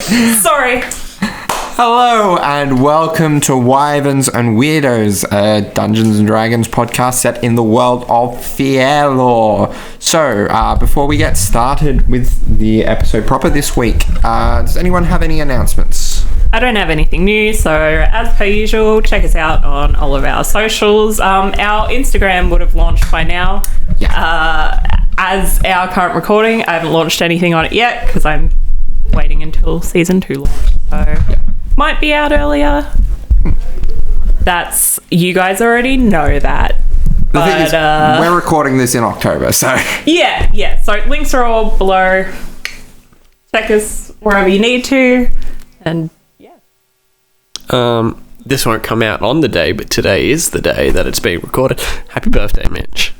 Sorry. Hello and welcome to Wyverns and Weirdos, a Dungeons and Dragons podcast set in the world of Fierlor. So, before we get started with the episode proper this week, does anyone have any announcements? I don't have anything new, so as per usual, check us out on all of our socials. Our Instagram would have launched by now. Yeah. As our current recording, I haven't launched anything on it yet because I'm waiting until season 2 launch. So, might be out earlier. You guys already know that. The thing is, we're recording this in October, so... Yeah. So, links are all below. Check us wherever you need to. And, this won't come out on the day, but today is the day that it's being recorded. Happy birthday, Mitch.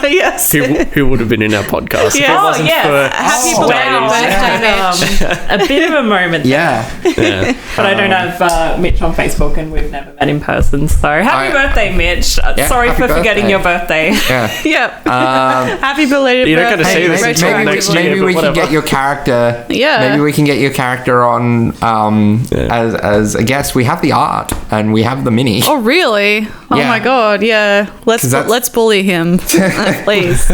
Yes. Who would have been in our podcast if it wasn't for Happy birthday, a bit of a moment there. Yeah. But I don't have Mitch on Facebook and we've never met in person. So happy birthday, Mitch. Sorry for forgetting your birthday. Yeah. Yep. Happy belated You don't birthday. get to see this until next year, Maybe but we can whatever. get your character. Yeah. Maybe we can get your character on as a guest. We have the art and we have the mini. Oh, really? Oh, Yeah. my God. Yeah. Let's bully him. Please.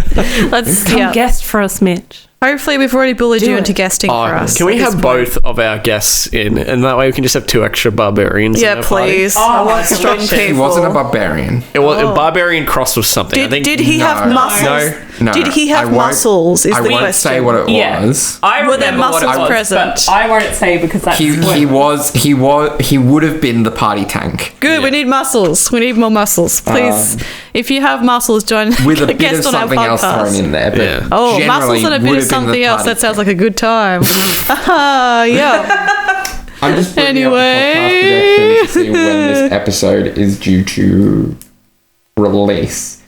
Let's Guest for us, Mitch. Hopefully we've already bullied you into guesting for us. Can we at have this point. both of our guests in, and that way we can just have 2 extra barbarians? in Yeah, our party? please. Oh, I want strong delicious. people. He wasn't a barbarian. It was a barbarian cross with something. I think Did he have No. muscles? No. Did he have I won't- muscles? Is I the won't question. say what it was. I Were there remember what it muscles was, present? but I won't say because that's He would have been the party tank Good. We need muscles. We need more muscles. Please, if you have muscles, join with a bit guest of on our something else podcast. thrown in there. But Yeah. Oh, generally muscles and a would bit have of been something the else. party That sounds tank. like a good time. Yeah. I'm just bringing Anyway. up the podcast projection to see when this episode is due to release.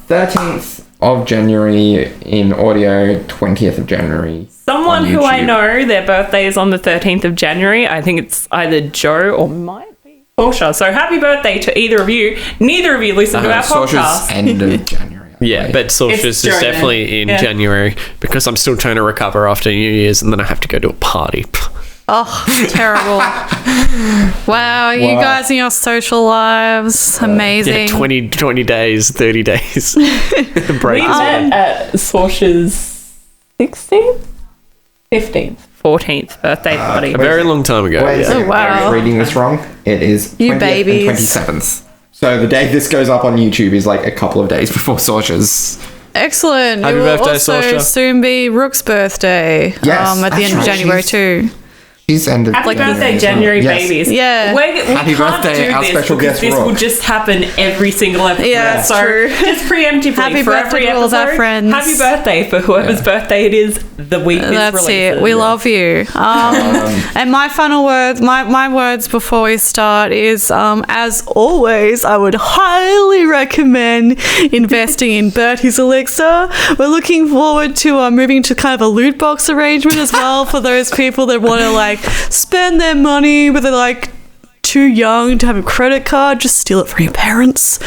13th of January in audio, 20th of January. someone on who I YouTube. know, their birthday is on the 13th of January. I think it's either Joe or might be Porsche. So happy birthday to either of you. Neither of you listen to our Sorcerer's podcast. end of January. I Yeah, believe. but Solstice It's is Jordan. definitely in Yeah. January because I'm still trying to recover after New Year's and then I have to go to a party. Oh, terrible. Wow, you Wow. guys and your social lives. Amazing. Yeah, 20 days, 30 days. Break We is met at Sorsh's 16th? 15th? 14th birthday party. a very long time ago. Wait a Yeah. second, wow. I'm reading this wrong. It is You 20th babies. and 27th. So the day this goes up on YouTube is like a couple of days before Sorcerer's. Excellent. Happy it will birthday, also Saoirse. soon be Rook's birthday. Yes, at the that's end of right. January She's- too. She's ended. Happy Like- birthday, January Yes. babies. Yeah. We Happy can't birthday, do our this special because guest, this will Rook. just happen every single episode. Yeah, it's so true. just preemptively Happy for birthday every to all of episode, our friends. happy birthday for whoever's birthday it is the week this That's releases. it. We love you. And my final words, my words before we start is, as always, I would highly recommend investing in Bertie's Elixir. We're looking forward to moving to kind of a loot box arrangement as well for those people that want to like spend their money but they're like too young to have a credit card. Just steal it from your parents.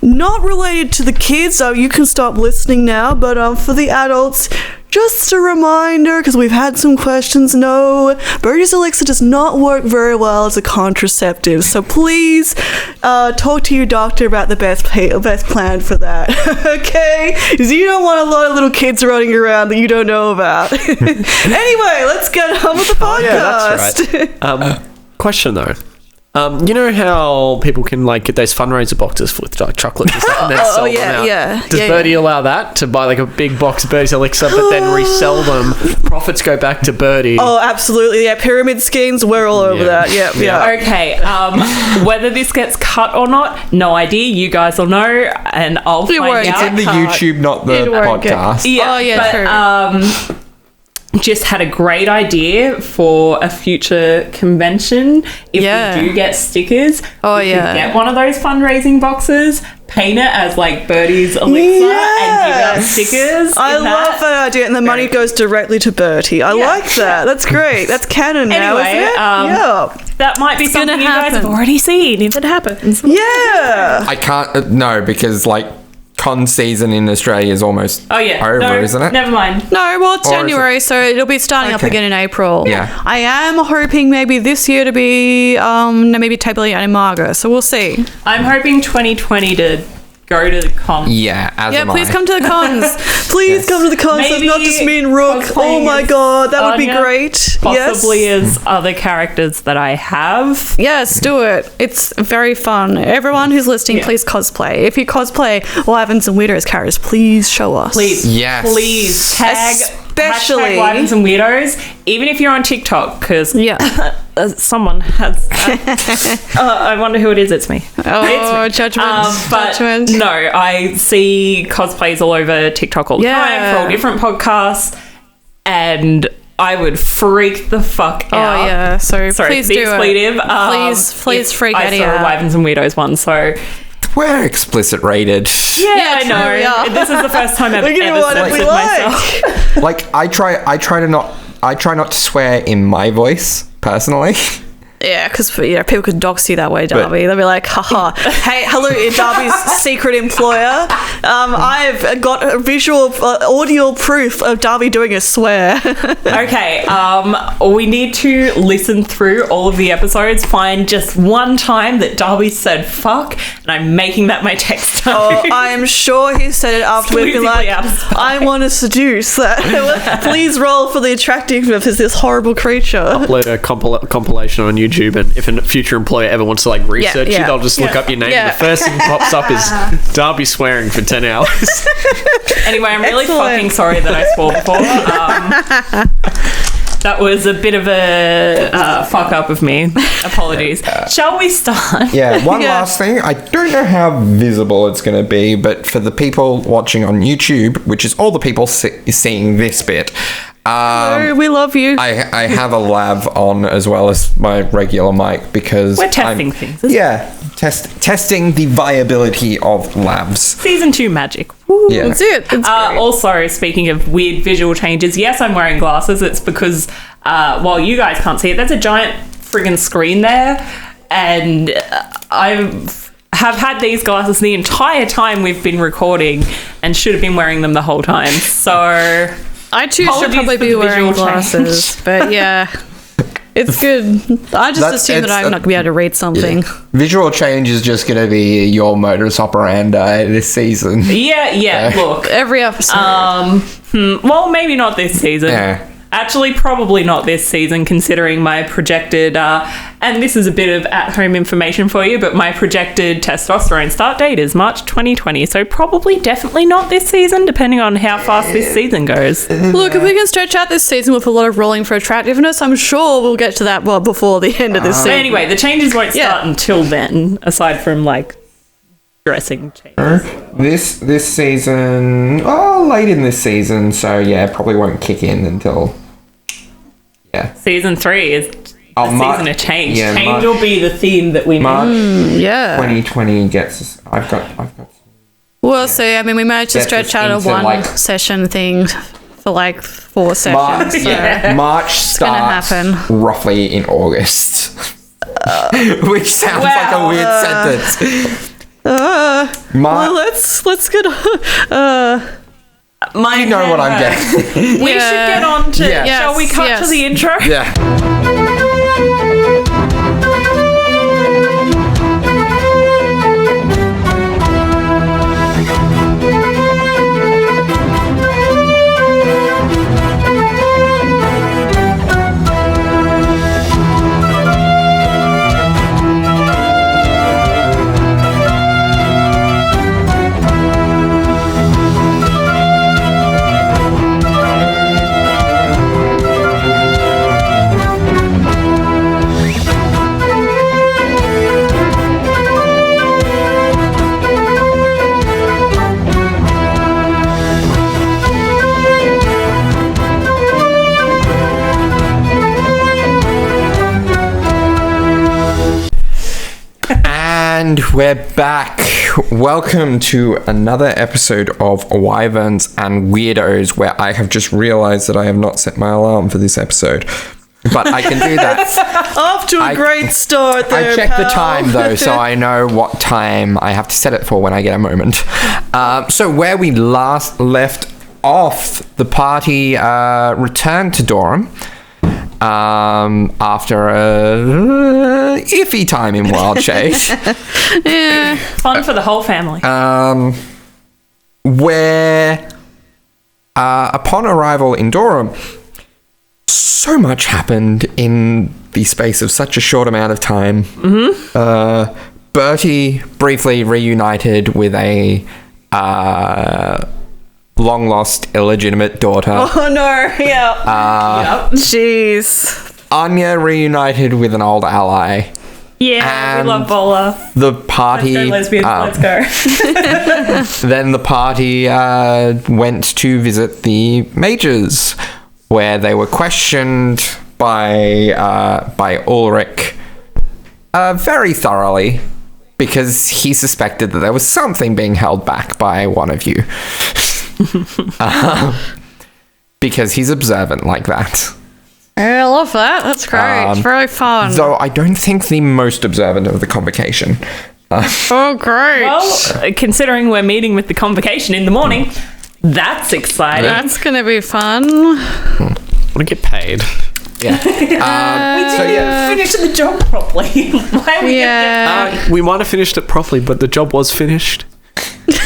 Not related to the kids, so you can stop listening now, but for the adults, just a reminder, because we've had some questions. No, Bertie's Elixir does not work very well as a contraceptive, so please talk to your doctor about the best plan for that. Okay? Because you don't want a lot of little kids running around that you don't know about. Anyway, let's get on with the podcast. Yeah, that's right. Question though. You know how people can like get those fundraiser boxes with like chocolates and stuff and then sell them out? yeah. Does Bertie allow that to buy like a big box of Bertie's Elixir but then resell them? Profits go back to Bertie. Oh, absolutely. Yeah, pyramid schemes, we're all over Yeah. that. Yeah, yeah. Okay, whether this gets cut or not, no idea. You guys will know, and I'll It find won't out. It's in the YouTube, not the It won't get- podcast. Yeah, Oh, yeah, but, just had a great idea for a future convention. If Yeah. we do get stickers, Oh, we yeah. could get one of those fundraising boxes, paint it as like Bertie's Elixir, and give out stickers. I in love that idea, and the money goes directly to Bertie. I like that. That's great. That's canon now, Anyway, isn't it? Yeah. That might be something you guys have happen. already seen if it happens. Yeah. I can't. No, because like con season in Australia is almost over, isn't it? Never mind. No, well, it's January, so it'll be starting up again in April. Yeah. I am hoping maybe this year to be maybe tabling out in Marga, so we'll see. I'm hoping 2020 to go to the con. Yeah, please come to the cons. Please come to the cons. Maybe It's not just me and Rook. Oh my god, that would be great. Possibly as other characters that I have. Yes, do it. It's very fun. Everyone who's listening, please cosplay. If you cosplay Wyverns and Weirdos characters, please show us. Please. Yes. Please tag Especially Wyverns and Weirdos, even if you're on TikTok, because someone has. I wonder who it is. It's me. Oh, it's me. judgment. But no, I see cosplays all over TikTok all the time for all different podcasts, and I would freak the fuck out. Oh yeah, so sorry, please the do expletive. It. Please freak out. I saw a Wyverns and Weirdos one, so. We're explicit rated. Yeah, I know. This is the first time I've ever censored myself. Like I try not to swear in my voice personally. Yeah, because people could dox you that way, Darby. They'll be like, haha, hey, hello, Darby's secret employer. I've got a visual, audio proof of Darby doing a swear. Okay, we need to listen through all of the episodes, find just one time that Darby said fuck, and I'm making that my text time. Oh, I'm sure he said it after we'd be like, I want to seduce that. Please roll for the attractiveness of this horrible creature. Upload a compilation on YouTube, and if a future employer ever wants to like research you, they'll just look up your name, and the first thing that pops up is Darby swearing for 10 hours. Anyway, I'm really fucking sorry that I swore before. That was a bit of a fuck up of me. Apologies. Shall we start? Yeah, one last thing. I don't know how visible it's going to be, but for the people watching on YouTube, which is all the people seeing this bit, we love you. I have a lav on as well as my regular mic because we're testing things. Testing the viability of lavs. Season 2 magic. Woo. Yeah. That's it. That's also, speaking of weird visual changes, yes, I'm wearing glasses. It's because while you guys can't see it, there's a giant friggin' screen there, and I have had these glasses the entire time we've been recording and should have been wearing them the whole time. So I too should probably be wearing glasses, but yeah, it's good. I just assume that I'm not going to be able to read something. Yeah. Visual change is just going to be your modus operandi this season. Yeah. Look, every episode. Well, maybe not this season. Yeah. Actually, probably not this season, considering my projected, and this is a bit of at-home information for you, but my projected testosterone start date is March 2020, so probably definitely not this season, depending on how fast this season goes. Look, if we can stretch out this season with a lot of rolling for attractiveness, I'm sure we'll get to that before the end of this season. But anyway, the changes won't start until then, aside from, like, dressing changes. This season, late in this season, so yeah, probably won't kick in until... Yeah. Season 3 is a season of change. Yeah, change will be the theme that we March 2020 gets us. I've got. We'll see. I mean, we managed to stretch out a one session thing for like 4 sessions. March starts roughly in August, which sounds like a weird sentence. Well, let's get. You know what I'm getting. We should get on to... Shall we cut to the intro? Yeah. And we're back. Welcome to another episode of Wyverns and Weirdos, where I have just realized that I have not set my alarm for this episode. but I can do that. Off to a great start there, I check the pal. time though, so I know what time I have to set it for when I get a moment. So where we last left off, the party returned to Durham after a iffy time in Wildshade. Yeah. Fun for the whole family. Where upon arrival in Durham, so much happened in the space of such a short amount of time. Bertie briefly reunited with a long lost illegitimate daughter. Oh no, yeah. Jeez. Anya reunited with an old ally. Yeah, and we love Bola. The party. Let's go, lesbians, let's go. Then the party went to visit the mages, where they were questioned by Ulrich very thoroughly, because he suspected that there was something being held back by one of you. Because he's observant like that. I love that. That's great. It's very fun. Though I don't think the most observant of the Convocation. Oh, great. Well, considering we're meeting with the Convocation in the morning, that's exciting. That's going to be fun. I want to get paid. Yeah. We didn't finish the job properly. Why are we Yeah. We might have finished it properly, but the job was finished.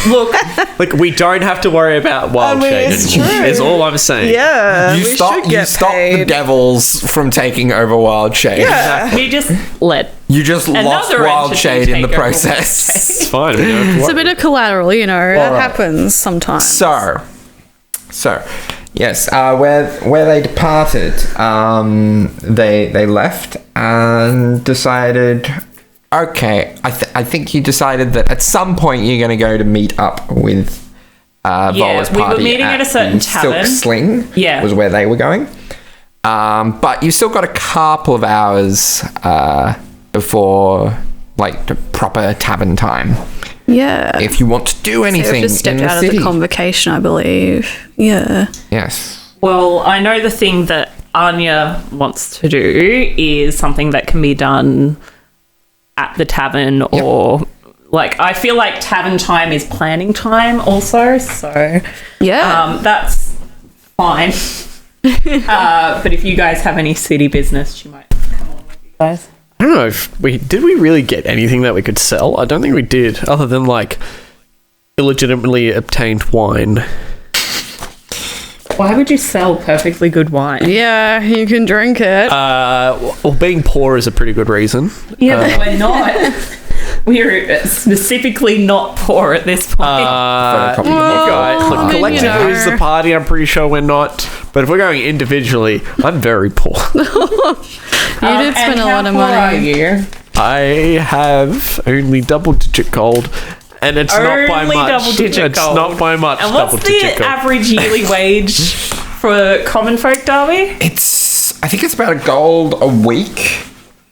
Look, Like, we don't have to worry about wild shade it's anymore, true. is all I'm saying. Yeah. You we stop should get the paid. devils from taking over Wildshade. Yeah. we just let You just lost another Wildshade entity in the take over process. It's fine. We don't have to It's a worry. bit of collateral, you know. That right. happens sometimes. So, yes, where they departed, they left and decided. Okay, I think you decided that at some point you're going to go to meet up with Vola's we were party meeting at a certain the Silk tavern. Sling. Yeah. Was where they were going. But you still got a couple of hours before like the proper tavern time. Yeah. If you want to do They've anything just stepped in the out city. of the Convocation, I believe. Yeah. Yes. Well, I know the thing that Anya wants to do is something that can be done at the tavern or like I feel like tavern time is planning time also, so Yeah. that's fine. But if you guys have any city business, she might come on with you guys. I don't know if we really get anything that we could sell. I don't think we did, other than like illegitimately obtained wine. Why would you sell perfectly good wine? yeah, you can drink it. Well, being poor is a pretty good reason. Yeah, but we're not. We're specifically not poor at this point. Photocopy the well, Guys, I like, mean, collectively you know. as the party, I'm pretty sure we're not. But if we're going individually, I'm very poor. You did spend and a how lot of poor are money. you? I have only double-digit gold, and it's not by Only much. double-digit It's gold. not by much. And what's double-digit the gold. average yearly wage for common folk, Darby? I think it's about $1 a week,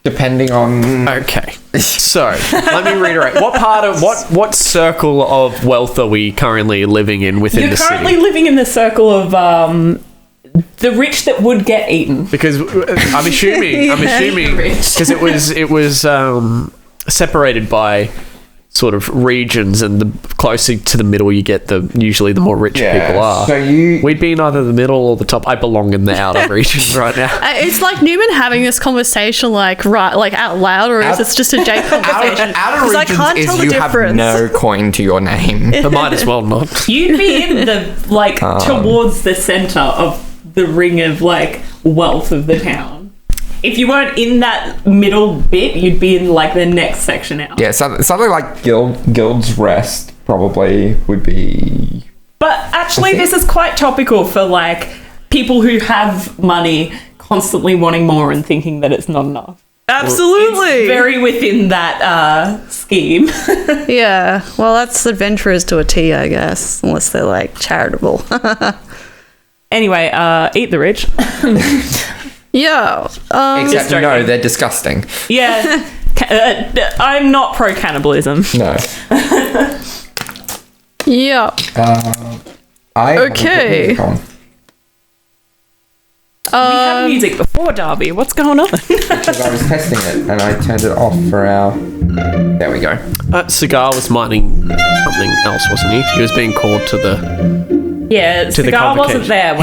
depending on. Okay, so let me reiterate. What part of what circle of wealth are we currently living in within You're the currently city? living in the circle of the rich that would get eaten. Because I'm assuming rich. because it was separated by sort of regions, and the closer to the middle you get, usually the more rich people are. So We'd be in either the middle or the top. I belong in the outer regions right now. It's like Neumann having this conversation like out loud, or is it just a Jake conversation? Outer 'Cause I regions can't is tell the you have difference. no coin to your name. I might as well not. You'd be in the towards the center of the ring of like wealth of the town. If you weren't in that middle bit, you'd be in like the next section out. Yeah, something like Guild's Rest probably would be. But actually, this is quite topical for like people who have money constantly wanting more and thinking that it's not enough. Absolutely. It's very within that scheme. Yeah. Well, that's adventurers to a T, I guess, unless they're like charitable. Anyway, eat the rich. Yeah. Except joking. no, they're disgusting. Yeah. I'm not pro cannibalism. No. Yeah. I Okay. had music before Darby. What's going on? Because I was testing it and I turned it off for our... There we go. Cigar was mining something else, wasn't he? He was being called to the... Yeah, to the Cigar wasn't convocation. there.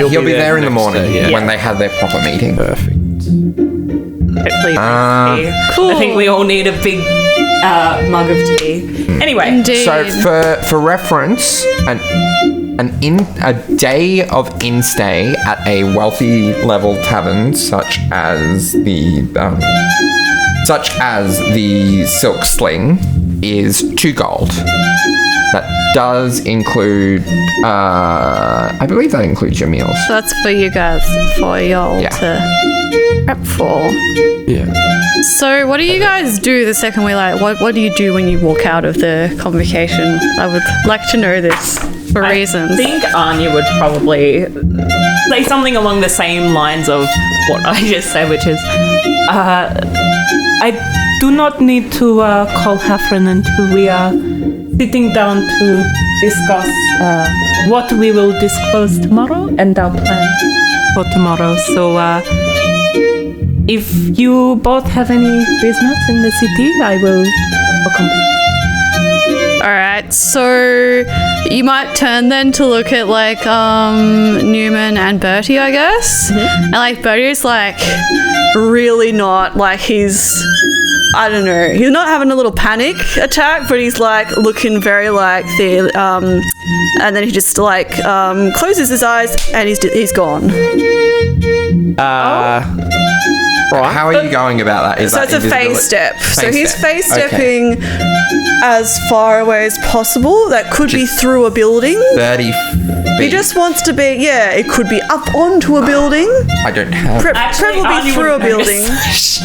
He'll be there in the next morning day, when they have their proper meeting. Perfect. Hopefully, Cool. I think we all need a big mug of tea. Anyway, Indeed. So for reference, a day of in-stay at a wealthy level tavern such as the Silk Sling is 2 gold. That does include, I believe that includes your meals. So that's for you guys, for y'all to prep for. Yeah. So what do you guys do the second we what do you do when you walk out of the convocation? I would like to know this for reasons. I think Anya would probably say something along the same lines of what I just said, which is, I do not need to call Hafren until we are sitting down to discuss what we will disclose tomorrow and our plan for tomorrow. So if you both have any business in the city, I will accompany. Alright, so you might turn then to look at Neumann and Bertie, I guess. And Bertie's really not I don't know, he's not having a little panic attack, but he's looking very and then he just closes his eyes and he's gone. Right. How are you going about that? So it's a phase step. So he's phase Okay. stepping as far away as possible. That could be through a building. 30 feet. He just wants to be, it could be up onto a building. I don't have... Preferably Anya through a wouldn't building. notice.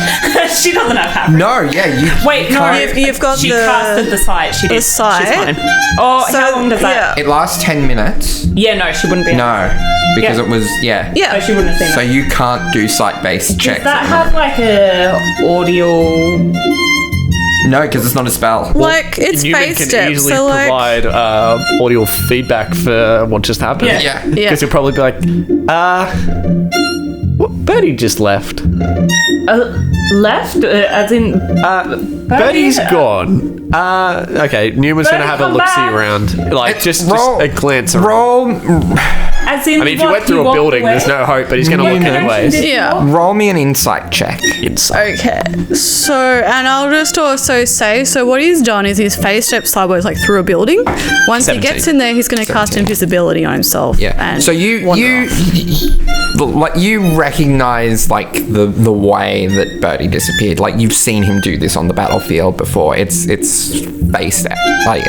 She doesn't have Hafren. No, yeah, you... Wait, no, can't- You've got she the casted the site. She did. site. She's fine. Oh, So, how long does that? It lasts 10 minutes. Yeah, no, she wouldn't be. No, because Yeah. it was... Yeah. So Yeah. she wouldn't have seen So it. you can't do site-based checks. Does that have a audio? No, because it's not a spell. It's Neumann phase can step. easily So provide audio feedback for what just happened. Yeah. Because he'll probably be like, Bertie just left. Left? As in. Bertie's gone. Okay, Newman's going to Bertie, have a come look-see back. around. just roll- a glance around. Roll... As in. I mean, if you went through a building, there's no hope, but he's going to look anyways. Yeah. Roll me an insight check. Inside. Okay, so, and I'll just also say, so what he's done is he's phase stepped sideways through a building. Once 17. he gets in there, he's going to cast 17. invisibility on himself. Yeah. And So you recognize the way that Bertie disappeared. You've seen him do this on the battlefield before. It's face step. I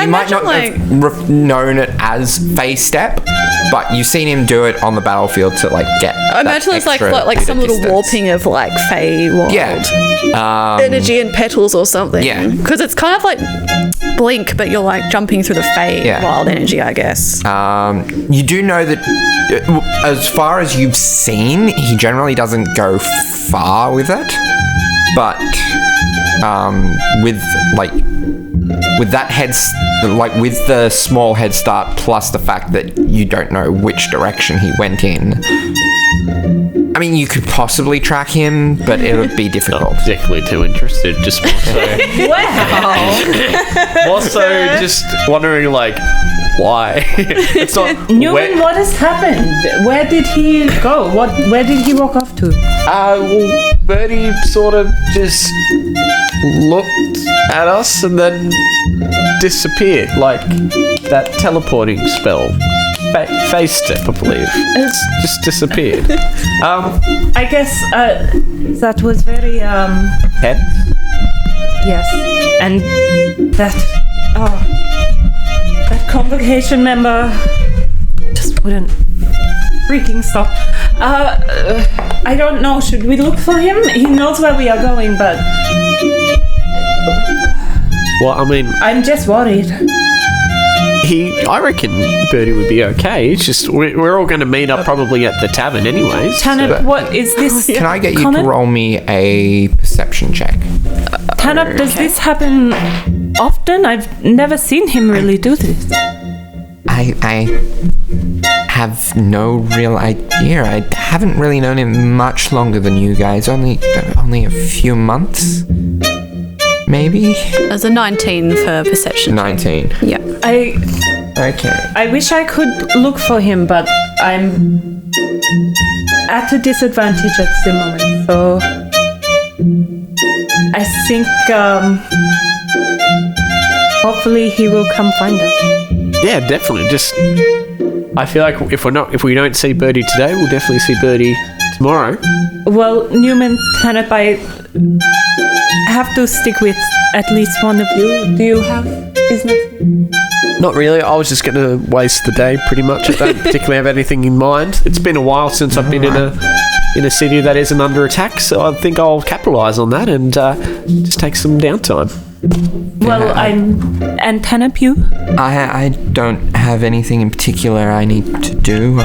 You might not imagine, have known it as face step, but you've seen him do it on the battlefield to get. I imagine it's like some little warping of Fey world. Yeah. Energy and petals or something. Yeah. Because it's kind of like Blink, but you're jumping through the Fey wild energy, I guess. You do know that, as far as you've seen, he generally doesn't go far with it, but with that with the small head start plus the fact that you don't know which direction he went in. I mean, you could possibly track him, but it would be difficult. Not particularly too interested, just more so. Wow. More so just wondering, why? It's not... Neumann, what has happened? Where did he go? Where did he walk off to? Bertie sort of just looked at us and then disappeared, that teleporting spell. Face step, I believe. It's just disappeared. I guess that was very Head? yes, and that convocation member just wouldn't freaking stop. I don't know. Should we look for him? He knows where we are going, but Well, I mean, I'm just worried. I reckon Bertie would be okay. It's just we're all going to meet up probably at the tavern anyways. Tanip, what is this? Can I get you Connor? to roll me a perception check? Tanip, does this happen often? I've never seen him really do this. I have no real idea. I haven't really known him much longer than you guys. Only a few months, maybe. As a 19 for perception. 19. Yeah. Okay. I wish I could look for him, but I'm at a disadvantage at the moment, so I think hopefully he will come find us. Yeah, definitely. Just, I feel like if we don't see Bertie today, we'll definitely see Bertie tomorrow. Well, Neumann, Tanip, I have to stick with at least one of you. Do you have business? Not really. I was just going to waste the day, pretty much. I don't particularly have anything in mind. It's been a while since I've been in a city that isn't under attack, so I think I'll capitalise on that and just take some downtime. Well, and Tanip, you? I don't have anything in particular I need to do.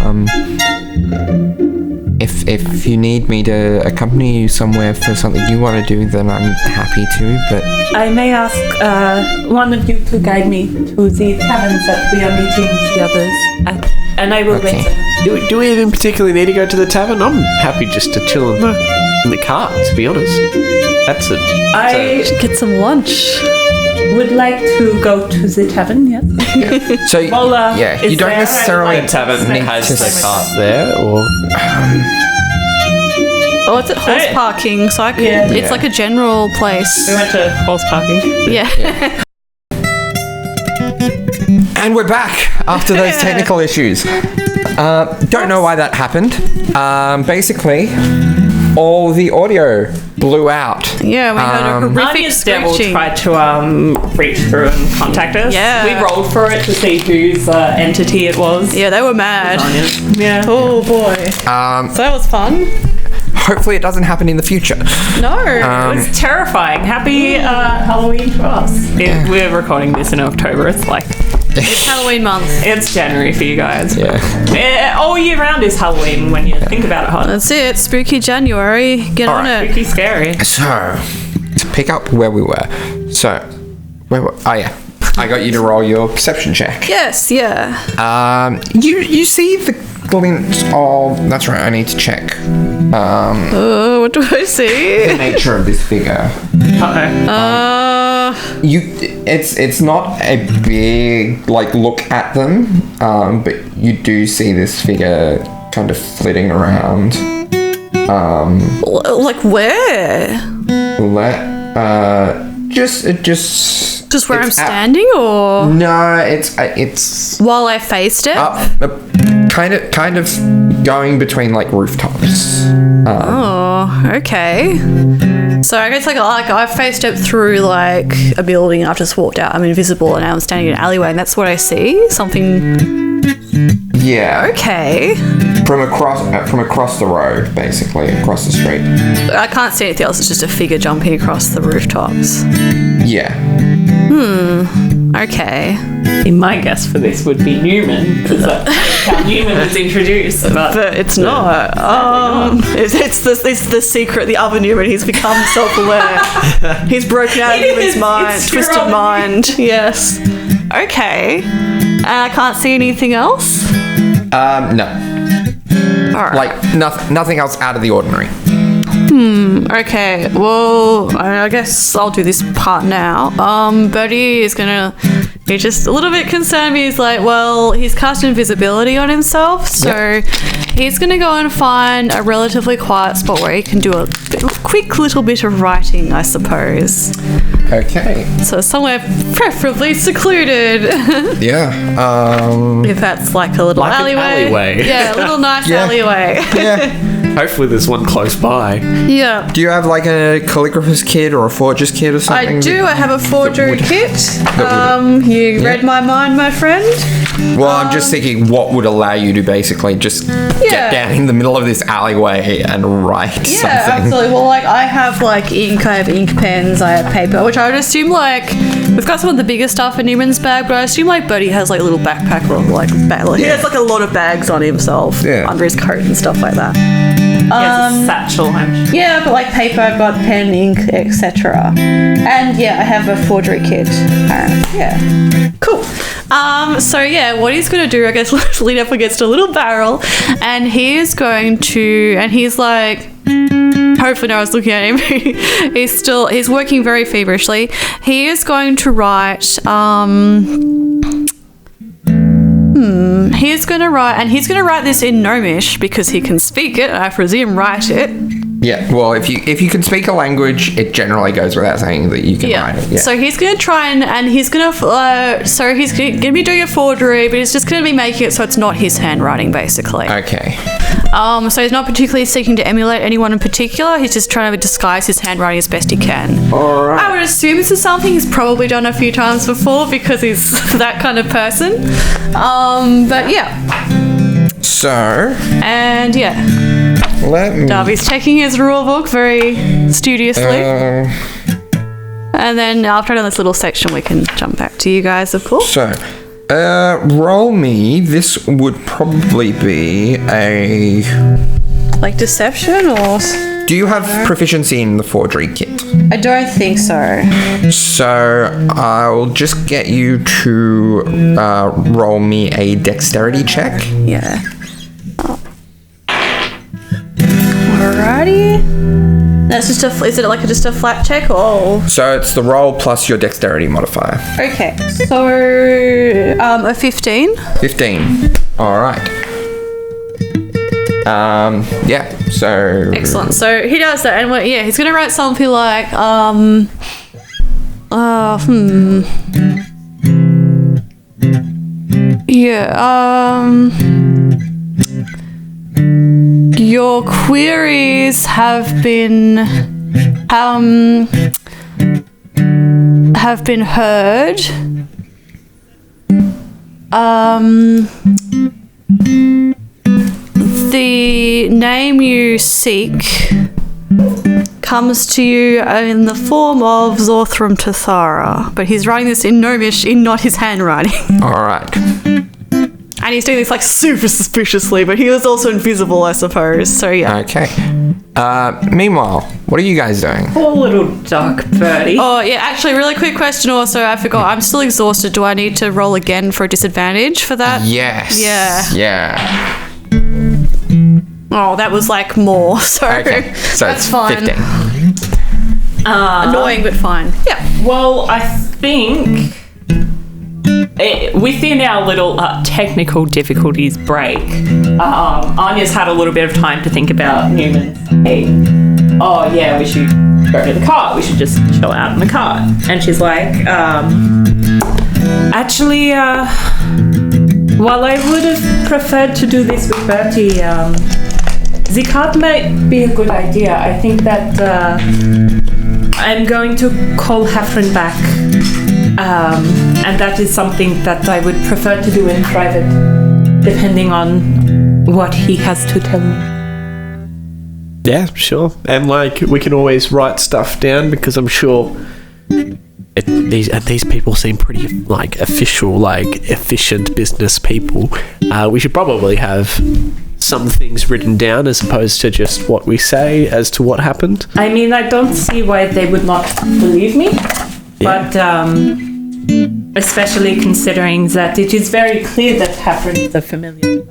If you need me to accompany you somewhere for something you want to do, then I'm happy to, but... I may ask one of you to guide me to the taverns that we are meeting the others at, and I will wait there. Do we even particularly need to go to the tavern? I'm happy just to chill in the cart, to be honest. That's it. I Get some lunch. would like to go to the tavern, yes. So, Well, yeah, is you don't there necessarily... a Tavern Snake has to the swim cart there, or... Oh, it's at horse I- parking, so I could, Yeah. it's like a general place. We went to horse parking. Yeah. And we're back after those technical issues. Don't know why that happened. Basically, all the audio blew out. Yeah, we had a horrific Anya's devil screeching. tried to reach through and contact us. Yeah. We rolled for it to see whose entity it was. Yeah, they were mad. Anya's. Yeah. Oh boy. So that was fun. Hopefully it doesn't happen in the future. No. It was terrifying. Happy Halloween to us. We're recording this in October. It's like, It's Halloween month. it's January for you guys. Yeah. All year round is Halloween when you think about it hard. That's it. Spooky January. Get on it. Spooky scary. So, to pick up where we were. So, where were... Oh, yeah. I got you to roll your perception check. Yes, yeah. You see the glint of... That's right, I need to check Oh, what do I see? the nature of this figure. It's not a big look at them, but you do see this figure kind of flitting around. Like where? Just where I'm standing, or No, it's while I faced it? kind of going between rooftops. Oh, okay. So I guess I faced it through a building. I've just walked out. I'm invisible, and now I'm standing in an alleyway, and that's what I see. Something. Yeah. Okay. From across the road, basically across the street. I can't see anything else. It's just a figure jumping across the rooftops. Yeah. Okay. My guess for this would be Neumann, because that's how Neumann was introduced. But it's not. It's the secret. The other Neumann. He's become self-aware. He's broken out of Newman's mind, twisted mind. Yes. Okay. And I can't see anything else. No. All right. Nothing else out of the ordinary. Okay, well, I guess I'll do this part now. Bertie is he's just a little bit concerned. He's he's cast invisibility on himself, so he's gonna go and find a relatively quiet spot where he can do a quick little bit of writing, I suppose. Okay. So somewhere preferably secluded. Yeah. If that's a little An alleyway. Yeah, a little nice alleyway. Yeah. Hopefully there's one close by. Yeah. Do you have a calligrapher's kit or a forger's kit or something? I do. I have a forgery kit. You read my mind, my friend. Well, I'm just thinking what would allow you to basically just get down in the middle of this alleyway and write something. Yeah, absolutely. Well, I have ink. I have ink pens. I have paper, which I would assume we've got some of the bigger stuff in Newman's bag, but I assume Bertie has a little backpack or he has a lot of bags on himself under his coat and stuff like that. He has a satchel, I'm sure. Yeah, I've got paper, I've got pen, ink, etc. And I have a forgery kit. Yeah. Cool. So yeah, what he's going to do, I guess, lean up against a little barrel, and he's like, hopefully no one's looking at him. he's working very feverishly. He is going to write, he's going to write this in Gnomish because he can speak it, and I presume write it. Yeah, well, if you can speak a language, it generally goes without saying that you can write it. Yeah. So he's going to try and he's going to, so he's going to be doing a forgery, but he's just going to be making it so it's not his handwriting, basically. Okay. So he's not particularly seeking to emulate anyone in particular. He's just trying to disguise his handwriting as best he can. All right. I would assume this is something he's probably done a few times before because he's that kind of person. But yeah. So. And yeah. Darby's checking his rule book very studiously. And then after I've done this little section, we can jump back to you guys, of course. So, roll me. This would probably be a... Like deception or... Do you have proficiency in the forgery kit? I don't think so. So, I'll just get you to roll me a dexterity check. Yeah. Alrighty. That's just is it like just a flat check or? So it's the roll plus your dexterity modifier. Okay. So a 15. 15. All right. Yeah. So. Excellent. So he does that, and he's gonna write something like your queries have been heard. The name you seek comes to you in the form of Zorthram Tathara, but he's writing this in Gnomish, in not his handwriting. All right. And he's doing this like super suspiciously, but he was also invisible, I suppose. So yeah. Okay. Meanwhile, what are you guys doing? Poor little duck, Bertie. Oh yeah, actually, really quick question. Also, I forgot. I'm still exhausted. Do I need to roll again for a disadvantage for that? Yes. Yeah. Oh, that was like more. So, Okay. So that's it's fine. 15. Annoying, but fine. Yeah. Well, I think within our little technical difficulties break, Anya's had a little bit of time to think about Neumann. Hey, oh yeah, we should go to the cart. We should just chill out in the cart. And she's like, actually, while I would have preferred to do this with Bertie, the cart might be a good idea. I think that I'm going to call Hafren back. And that is something that I would prefer to do in private, depending on what he has to tell me. Yeah, sure. And like, we can always write stuff down because I'm sure these people seem pretty like official, like efficient business people. We should probably have some things written down as opposed to just what we say as to what happened. I mean, I don't see why they would not believe me, but especially considering that it is very clear that Hafren is a familiar.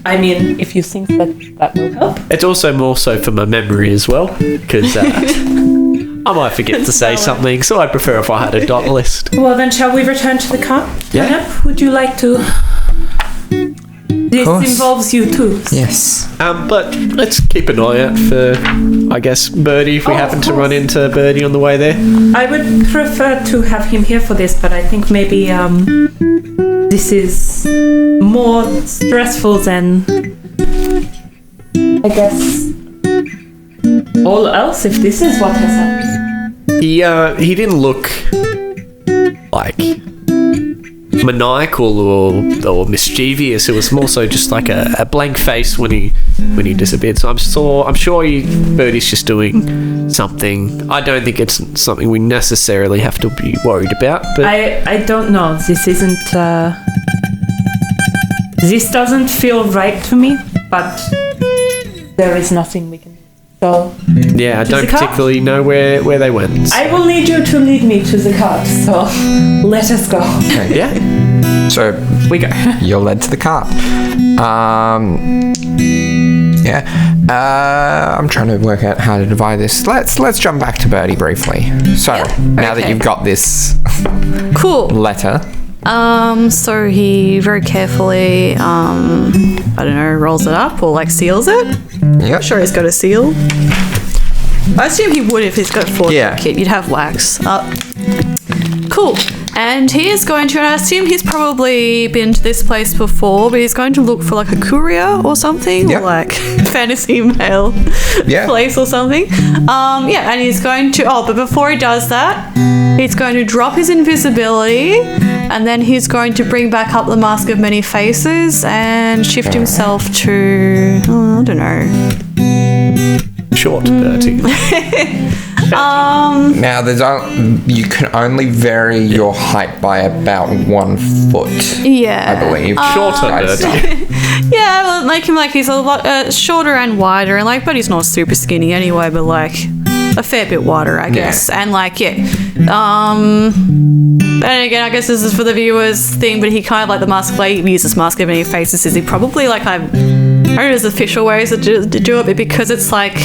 I mean, if you think that will help. It's also more so for my memory as well, because I might forget to say something, so I'd prefer if I had a dot list. Well, then shall we return to the car? Yeah. Yep. Would you like to? This involves you too. Yes. But let's keep an eye out for, I guess, Bertie, if we happen to run into Bertie on the way there. I would prefer to have him here for this, but I think maybe this is more stressful than, I guess, all else, if this is what has happened. He didn't look like maniacal or mischievous. It was more so just like a blank face when he disappeared. So I'm sure Bertie's just doing something. I don't think it's something we necessarily have to be worried about. But I don't know. This isn't. This doesn't feel right to me. But there is nothing we can. So Yeah, I don't the cart? particularly know where they went. I will need you to lead me to the cart. So let us go. Okay. Yeah. So We go. you're led to the cart. I'm trying to work out how to divide this. Let's jump back to Bertie briefly. So now that okay. you've got this Cool. letter, So he very carefully, I don't know, rolls it up or like seals it. yep. I'm sure he's got a seal. I assume he would if he's got a 4 Yeah. kit. You'd have wax. Cool. And he is going to, and I assume he's probably been to this place before, but he's going to look for like a courier or something, Yep. or like fantasy mail Yeah. place or something. And he's going to, but before he does that, he's going to drop his invisibility, and then he's going to bring back up the Mask of Many Faces and shift himself to, I don't know. Short, Bertie. Now you can only vary your height by about 1 foot. Yeah. I believe. Shorter, Bertie. Yeah, well, make him like he's a lot shorter and wider, and like, but he's not super skinny anyway, but like a fair bit wider, I guess. And like, and again, I guess this is for the viewers thing, but he kind of like the mask, like he uses Mask of Many Faces. Is he probably like I don't know, there's official ways to do it, but because it's like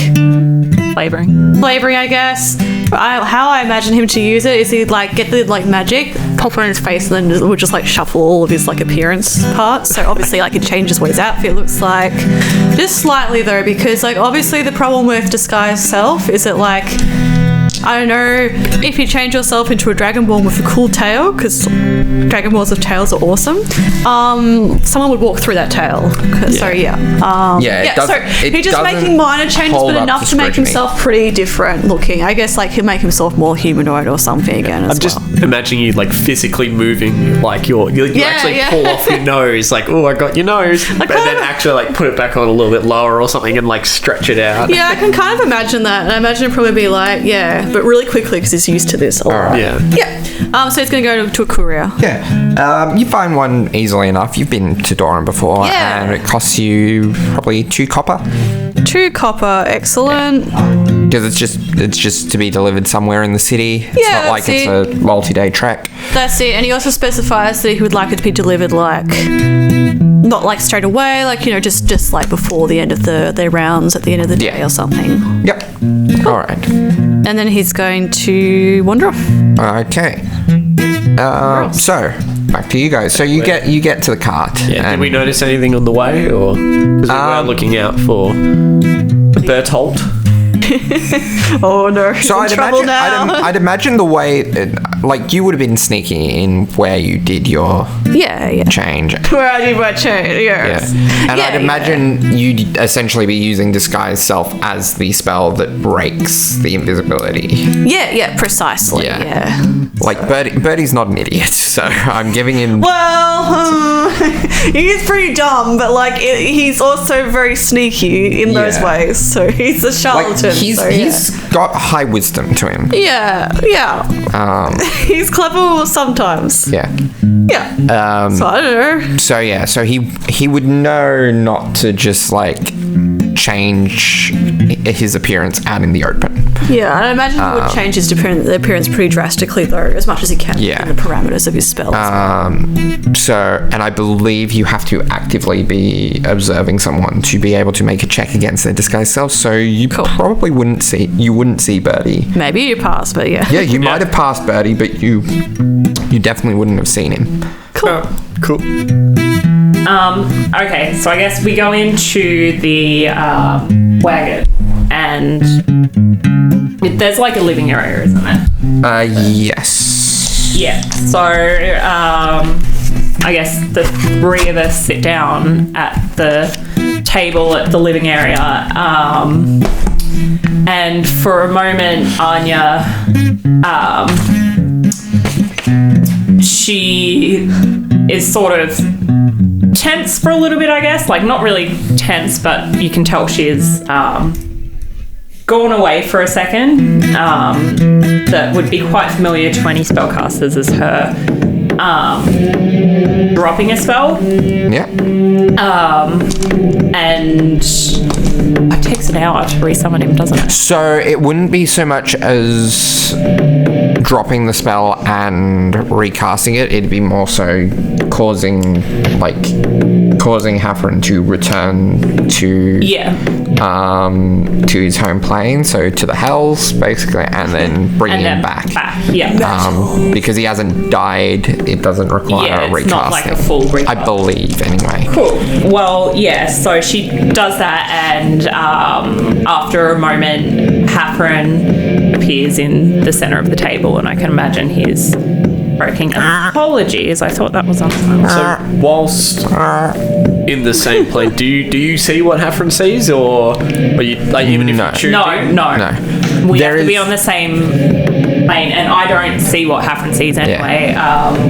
Flavoring. I guess. How I imagine him to use it is he'd like get the like magic, pop it on his face, and then would just like shuffle all of his like appearance parts. So obviously like it changes what his outfit looks like. Just slightly though, because like obviously the problem with disguise self is that like I don't know, if you change yourself into a Dragon Ball with a cool tail, because Dragon Balls with tails are awesome, someone would walk through that tail. So he's just making minor changes, but enough to make himself pretty different looking. I guess like he'll make himself more humanoid or something again. I'm just imagining you like physically moving, like you actually pull off your nose, like, oh, I got your nose, and then actually like put it back on a little bit lower or something and like stretch it out. Yeah, I can kind of imagine that, and I imagine it'd probably be like, but really quickly because he's used to this. All right. Yeah. So he's going to go to a courier. Yeah. You find one easily enough. You've been to Doran before, and it costs you probably 2 copper. 2 copper, excellent. Because it's just to be delivered somewhere in the city. It's not like it's a multi-day trek. That's it. And he also specifies that he would like it to be delivered like not like straight away, like just like before the end of their rounds at the end of the day or something. Yep. Cool. All right. And then he's going to wander off. Okay. So back to you guys. So you get to the cart. Yeah. Did we notice anything on the way, or because we were looking out for Bertolt? Oh no! So I'd imagine the way, like you would have been sneaking in where you did your change. Where I did my change, yes. Yeah. And I'd imagine you'd essentially be using disguise self as the spell that breaks the invisibility. Yeah, precisely. Yeah. Like Bertie's not an idiot, so I'm giving him. Well, he's pretty dumb, but like he's also very sneaky in those ways. So he's a charlatan. He's got high wisdom to him. Yeah. He's clever sometimes. Yeah. So I don't know. So he would know not to just like change his appearance out in the open. Yeah, I imagine he would change his appearance pretty drastically though, as much as he can within the parameters of his spells. And I believe you have to actively be observing someone to be able to make a check against their disguised self. So you probably wouldn't see Bertie. Maybe you passed, but yeah. Yeah, you might have passed Bertie, but you definitely wouldn't have seen him. Cool. Okay, so I guess we go into the wagon, and there's like a living area, isn't there? Yes. Yeah. So I guess the 3 of us sit down at the table at the living area, and for a moment, Anya, she is sort of tense for a little bit, I guess. Like, not really tense, but you can tell she is gone away for a second. That would be quite familiar to any spellcasters as her dropping a spell. Yeah. And takes an hour to resummon him, doesn't it? So it wouldn't be so much as dropping the spell and recasting it. It'd be more so causing Haffron to return to his home plane, so to the Hells, basically, and then bring him back. Yeah. Because he hasn't died, it doesn't require a recasting. It's not like a full recast. I believe, anyway. Cool. Well, yeah, so she does that, and after a moment, Haffron appears in the centre of the table, and I can imagine he's croaking apologies. I thought that was on. So whilst in the same plane, do you see what Haffron sees, or are you even if you choose? No. We have to be on the same plane, and I don't see what Haffron sees anyway.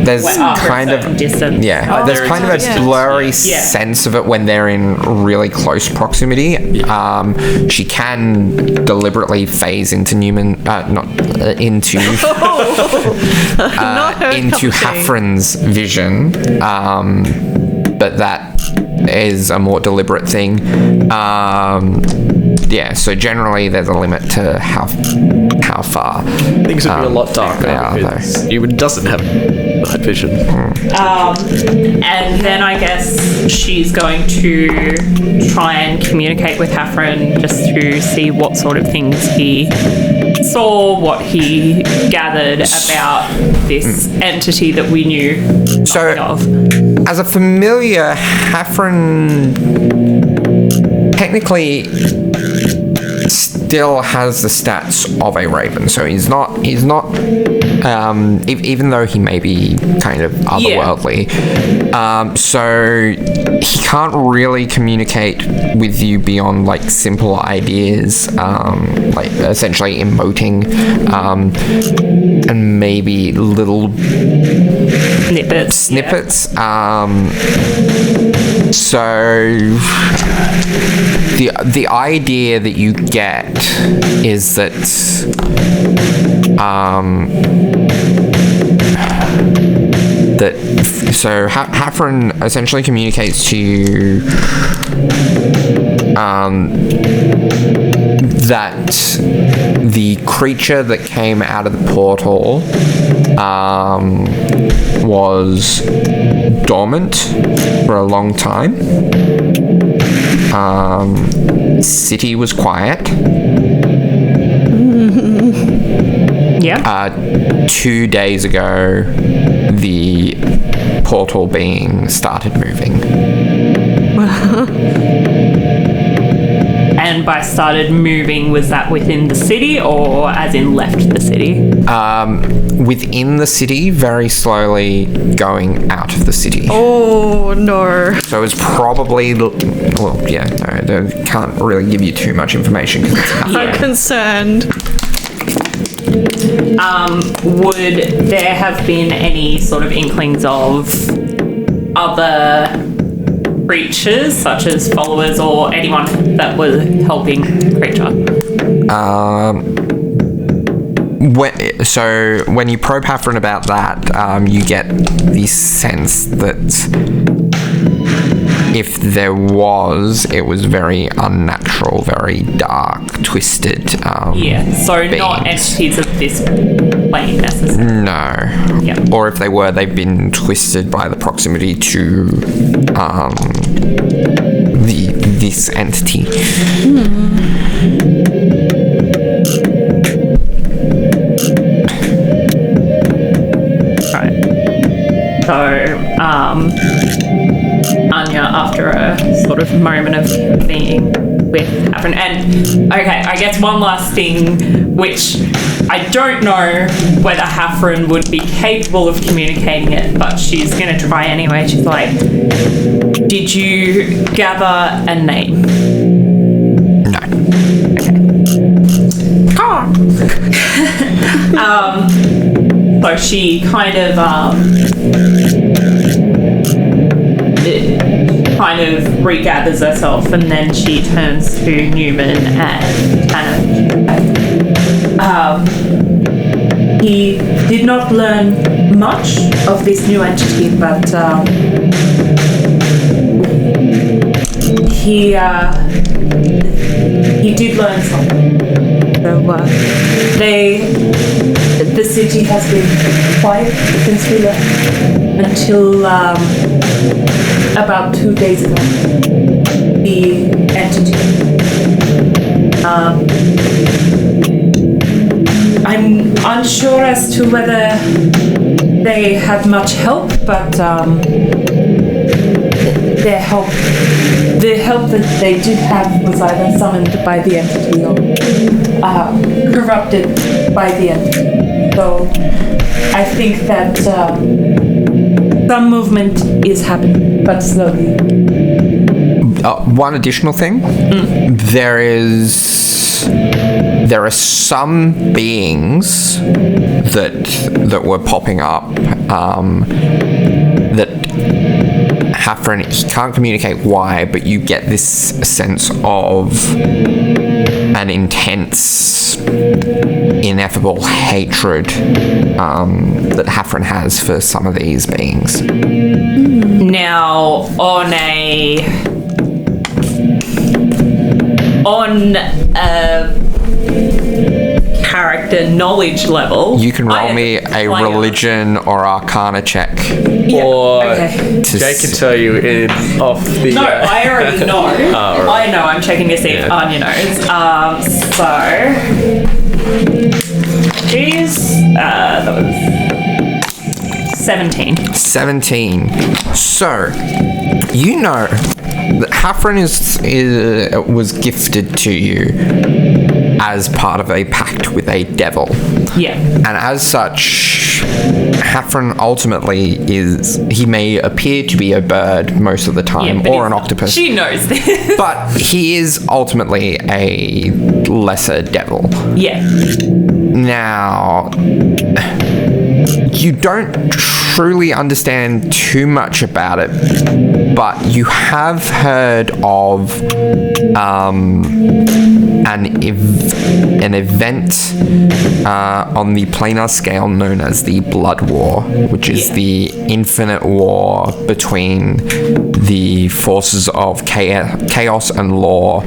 There's kind of distance. There's kind of a blurry sense of it when they're in really close proximity. She can deliberately phase into Neumann, into Haffron's vision, but that is a more deliberate thing. So generally there's a limit to how far things would be a lot darker because Neumann doesn't have night vision. And then I guess she's going to try and communicate with Haffron just to see what sort of things he saw, what he gathered about this entity that we knew nothing of. As a familiar, Haffron technically still has the stats of a raven, so he's not even though he may be kind of otherworldly, so he can't really communicate with you beyond like simple ideas, like essentially emoting, and maybe little snippets. So the idea that you get is that Haffron essentially communicates to you that the creature that came out of the portal was dormant for a long time. City was quiet. 2 days ago, the portal being started moving. And by started moving, was that within the city or as in left the city? Within the city, very slowly going out of the city. Oh, no. So it's probably, they can't really give you too much information. I'm concerned. Would there have been any sort of inklings of other creatures, such as followers or anyone that was helping the creature? When you probe Haffron about that, you get the sense that if there was, it was very unnatural, very dark, twisted. So beings. not entities of this plane necessarily. No. Yep. Or if they were, they've been twisted by the proximity to this entity. Right. So, Anya, after a sort of moment of being with Haffron, and okay, I guess one last thing, which I don't know whether Haffron would be capable of communicating it, but she's going to try anyway. She's like, did you gather a name? No. Okay. So she kind of regathers herself, and then she turns to Neumann and he did not learn much of this new entity, but did learn something. So, the city has been quiet since we left until about 2 days ago. The entity. I'm unsure as to whether they had much help, but the help that they did have was either summoned by the entity or corrupted by the entity. So I think that some movement is happening, but slowly. One additional thing. There are some beings that were popping up that Hafren, he can't communicate why, but you get this sense of an intense, ineffable hatred that Hafren has for some of these beings. Now, on a character knowledge level, You can roll me a religion or arcana check. Or Okay. Jay can tell you off the. No, I already know. right. I know. I'm checking to see if Anya knows. So she's that was 17. 17. So, you know that Hafren was gifted to you as part of a pact with a devil. Yeah. And as such, Hafren ultimately he may appear to be a bird most of the time, but or an octopus. She knows this. But he is ultimately a lesser devil. Yeah. Now, you don't truly understand too much about it, but you have heard of an event on the planar scale known as the Blood War, which is the infinite war between the forces of chaos and law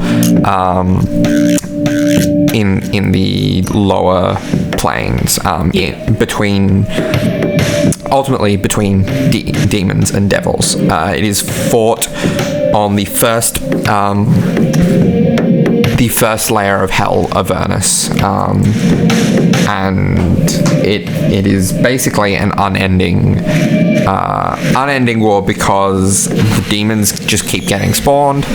in the lower planes, ultimately between demons and devils. It is fought on the first layer of hell, Avernus, and it is basically an unending war because the demons just keep getting spawned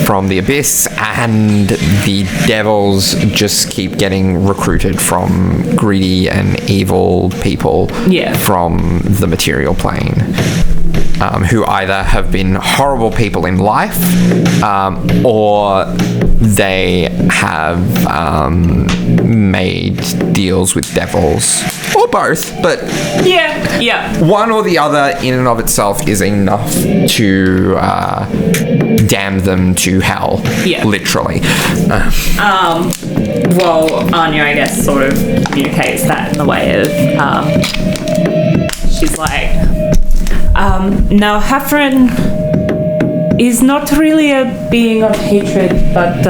from the abyss, and the devils just keep getting recruited from greedy and evil people from the material plane, who either have been horrible people in life, or they have made deals with devils, or both, but one or the other in and of itself is enough to damn them to hell, literally. Well, Anya, I guess, sort of communicates that in the way of she's like, now Hafren is not really a being of hatred, but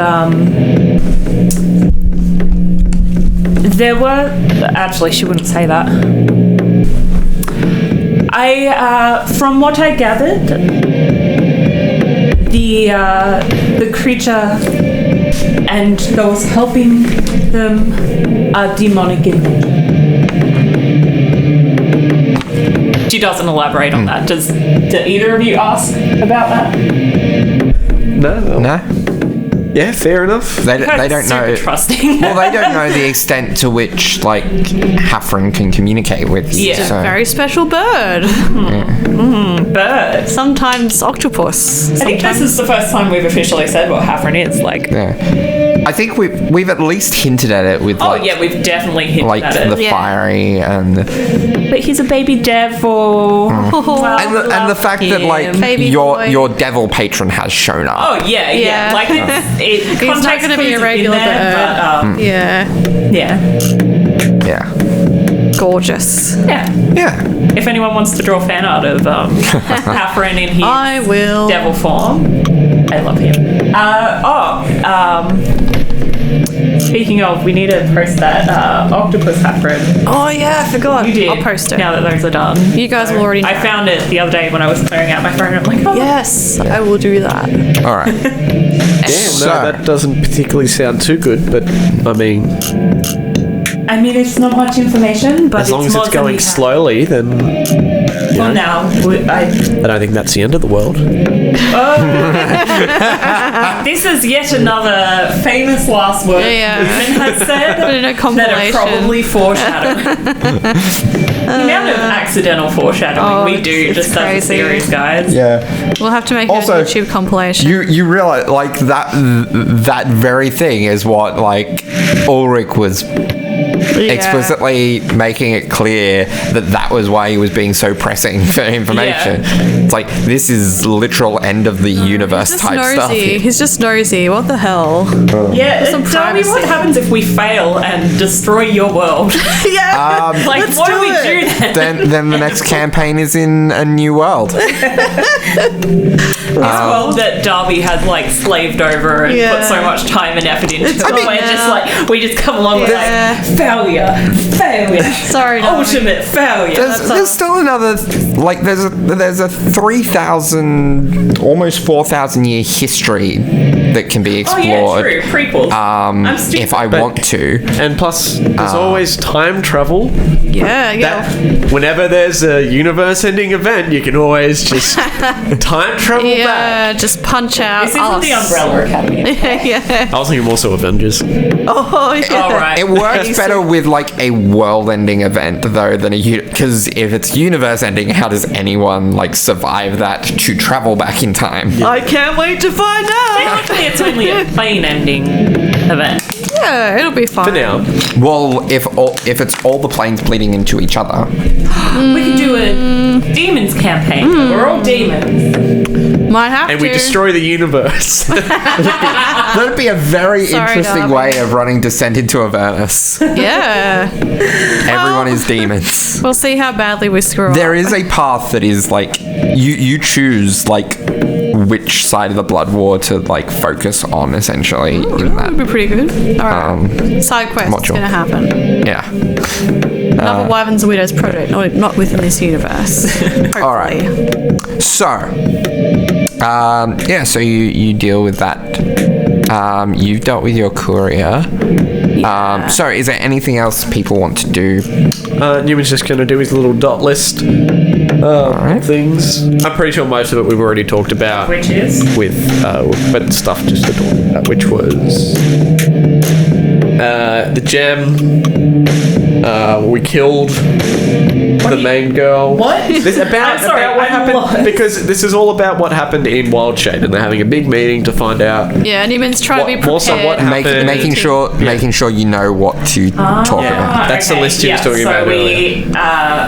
there were... Actually, she wouldn't say that. From what I gathered, the creature and those helping them are demonic in nature. She doesn't elaborate on that. Do either of you ask about that? No. Yeah, fair enough. They don't know. Trusting. Well, they don't know the extent to which Hafren can communicate with you. It's a very special bird. Bird. Sometimes octopus. I think this is the first time we've officially said what Hafren is. I think we've at least hinted at it with we've definitely hinted at it. The fiery and but he's a baby devil. and the fact that your devil patron has shown up. Oh yeah. Like he's not going to be a regular bird. Yeah. Gorgeous. Yeah. If anyone wants to draw fan art of Hafren in his I will. devil form, I love him. Speaking of, we need to post that octopus hat bread. Oh yeah, I forgot. You did. I'll post it. Now that those are done. You guys will already know. I found it the other day when I was clearing out my phone. I'm like, oh. Yes, I will do that. All right. Damn, no, that doesn't particularly sound too good, but I mean, it's not much information, but as long as more it's than going we have. slowly, then Well, now, I don't think that's the end of the world. this is yet another famous last word Neumann has said In a that are compilation. probably foreshadowing. The amount of accidental foreshadowing we do just as a crazy. series, guys. Yeah. We'll have to make Also, a YouTube compilation. You realize like that very thing is what like Ulrich was explicitly making it clear that was why he was being so pressing for information. It's like this is literal end of the universe He's just type nosy. stuff. He's just nosy. What the hell? Yeah, Some tell me what privacy. happens if we fail and destroy your world. Yeah. Like, Let's what do do we it. do then? Then the next campaign is in a new world. This world that Darby had like slaved over and put so much time and effort into. It's And gone we're now. just like we just come along with like failure. Sorry, Darby. Ultimate failure. There's still another like there's a 3,000 almost 4,000 year history that can be Oh yeah, explored. true. Prequels. I'm stupid. If I want to. And plus, there's always time travel. Yeah. That whenever there's a universe-ending event, you can always just time travel back. Yeah, just punch out. This isn't the Umbrella Academy. Yeah. I was thinking more so Avengers. Oh, yeah. All right. It works better with like a world-ending event though than because if it's universe-ending, how does anyone like survive that to travel back in time? I can't wait to find out. Technically, it's only a plane ending event. Yeah, it'll be fun. For now. Well, if it's all the planes bleeding into each other, We could do a demons campaign. We're all demons. Might have And to. we destroy the universe. that'd be a very Sorry, interesting Darby. way of running Descent into Avernus. Yeah. Everyone is demons. We'll see how badly we screw up. There is a path that is like you choose like which side of the blood war to like focus on essentially in That that. would be pretty good. All right. Side quest is module. going to happen. Yeah. Another Wyverns and Weirdos project, not within this universe. Hopefully. All right. So, so you deal with that. You've dealt with your courier. So is there anything else people want to do? Newman's just going to do his little dot list of things. I'm pretty sure most of it we've already talked about. Which is? But stuff just to talk about, which was the gem. We killed the main girl. What? This about I'm sorry, what I'm happened lost. because this is all about what happened in Wildshade, and they're having a big meeting to find out. Yeah, Newman's trying to be More so prepared. what happened. Making sure you know what to talk about. That's the list you was talking about we,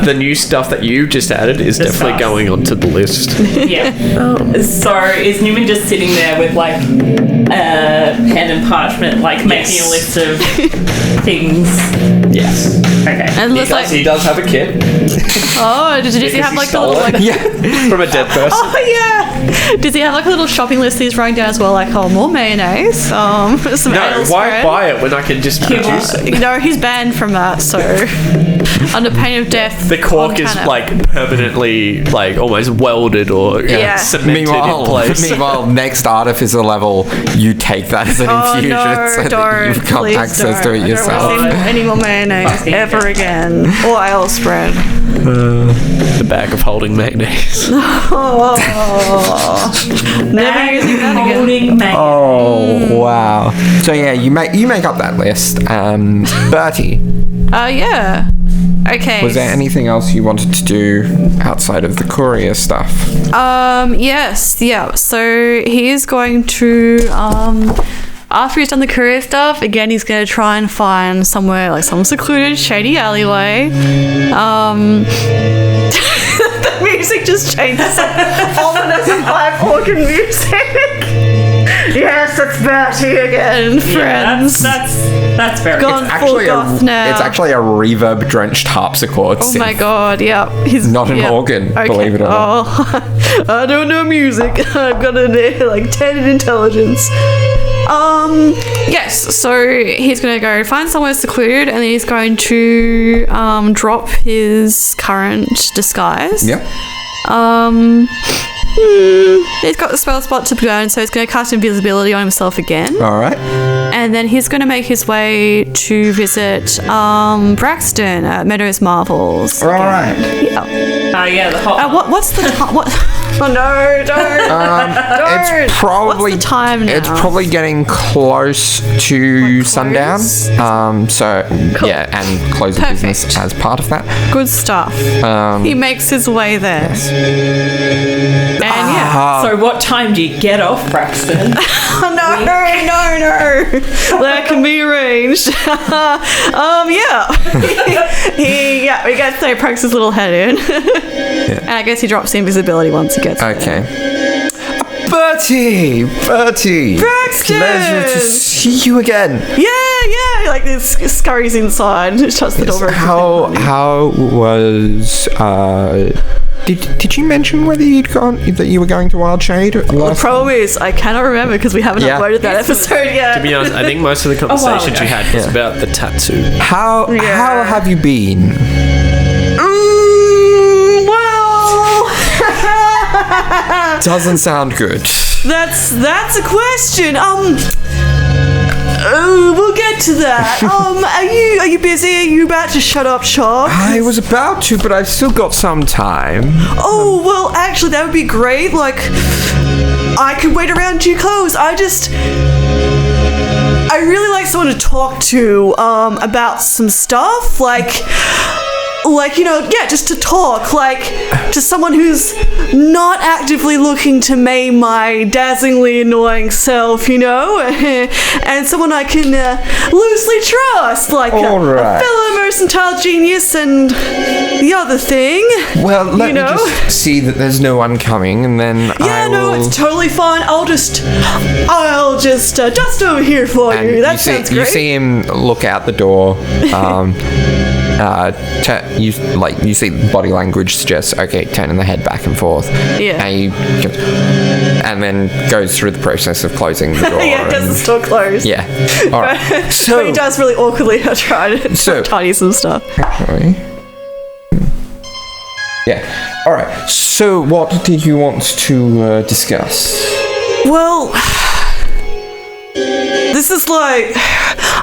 The new stuff that you just added is The definitely stuff. going onto the list. Yeah. So is Neumann just sitting there with like pen and parchment, like making a list of things? Yes. Okay. And looks like, He does have a kit oh, does he because have he like the stole little it like? from a dead person. Oh yeah. Does he have like a little shopping list he's writing down as well? Like, oh, more mayonnaise, some No, ale why spread. buy it when I can just produce it? No, he's banned from that. So, under pain of death. The cork on is Canada. like permanently, like almost welded or Yeah. cemented in place. Meanwhile, next artificer level, you take that as an Oh infusion no! so that Don't you've got please access don't. to it I yourself. don't want to see any more mayonnaise Fucking ever again, or ale spread. The bag of holding mayonnaise. Oh, never using that again. Holding man. Oh wow! So yeah, you make up that list. Bertie, Yeah. Okay. was there anything else you wanted to do outside of the courier stuff? Yes, yeah. So he is going to after he's done the courier stuff, again he's gonna try and find somewhere like some secluded, shady alleyway. The music just changes. Ominous high organ music. Yes, it's Bertie again, friends. That's very Gone good. full goth now. It's actually a reverb-drenched harpsichord. Oh my synth. god, yeah. He's Not an organ, believe it or not. Oh, I don't know music. I've got like 10 in intelligence. Yes, so he's going to go find somewhere secluded and then he's going to drop his current disguise. Yep. He's got the spell spot to burn, so he's going to cast invisibility on himself again. All right. And then he's going to make his way to visit Braxton at Meadows Marvels. All right. Yeah. Yeah, the hot. What's the time? What? Oh no! Don't. Don't. It's probably What's the time now? It's probably getting close to sundown. So yeah, and close of business as part of that. Good stuff. He makes his way there. Yes. And yeah. So what time do you get off, Braxton? No. That can be arranged. Yeah. We gets there, pokes his little head in. And I guess he drops the invisibility once he gets there. Okay. Bertie! Braxton! Pleasure to see you again. Yeah. Like this scurries inside, shuts the door very quickly. How was Did you mention whether that you were going to Wild Shade? The problem is I cannot remember because we haven't uploaded that episode yet. To be honest, I think most of the conversations you had was about the tattoo. How have you been? Well, Doesn't sound good. that's a question. We'll get to that. Are you busy? Are you about to shut up shop? I was about to, but I've still got some time. Oh, well, actually, that would be great. Like, I could wait around to close. I really like someone to talk to about some stuff. Like, you know, yeah, just to talk, like, to someone who's not actively looking to maim my dazzlingly annoying self, you know, and someone I can loosely trust, like a fellow mercantile genius and the other thing. Well, let me just see that there's no one coming, and then it's totally fine. I'll just dust over here for you. That sounds great. You see him look out the door. You see body language suggests turning the head back and forth. Yeah. And then goes through the process of closing the door. Yeah, because the store closed. Yeah. All right. So he does really awkwardly try to tidy some stuff. Okay. Yeah. All right. So what did you want to discuss? Well, this is like,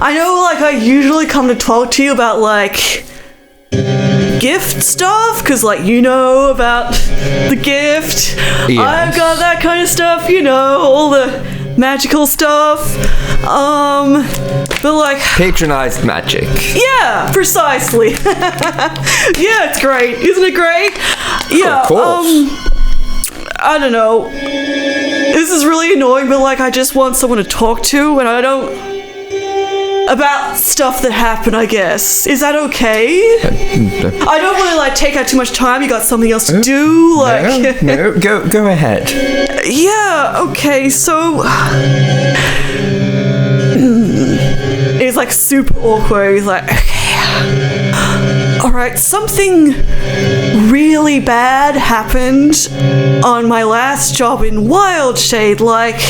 I know, like, I usually come to talk to you about, like, gift stuff, because, like, you know about the gift. Yes. I've got that kind of stuff, you know, all the magical stuff. But, like... Patronized magic. Yeah, precisely. Yeah, it's great. Isn't it great? Yeah, of course. I don't know. This is really annoying, but, like, I just want someone to talk to, and I don't... About stuff that happened, I guess. Is that okay? I don't want to, like, take out too much time. You got something else to do? Like... No, go ahead. Yeah, okay, so... It's, like, super awkward. He's like, okay... Alright, something really bad happened on my last job in Wild Shade, like...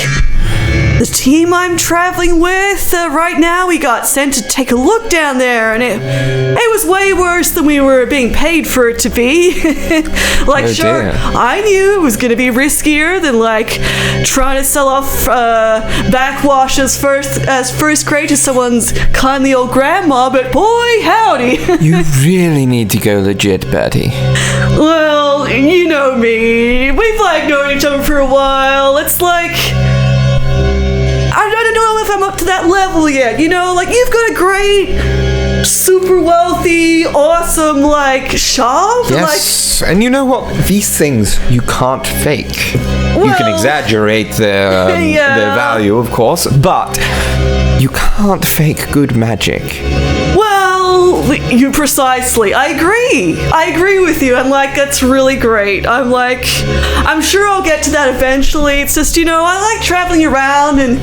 The team I'm traveling with right now, we got sent to take a look down there, and it was way worse than we were being paid for it to be. Like, sure, dear. I knew it was going to be riskier than, like, trying to sell off backwash as first grade to someone's kindly old grandma, but boy, howdy. You really need to go legit, Bertie. Well, you know me. We've, like, known each other for a while. It's like... I don't know if I'm up to that level yet, you know? Like, you've got a great, super wealthy, awesome, like, shop. Yes, and you know what? These things you can't fake. You can exaggerate their value, of course, but you can't fake good magic. Well, you precisely. I agree with you. I'm like, that's really great. I'm sure I'll get to that eventually. It's just, you know, I like traveling around and,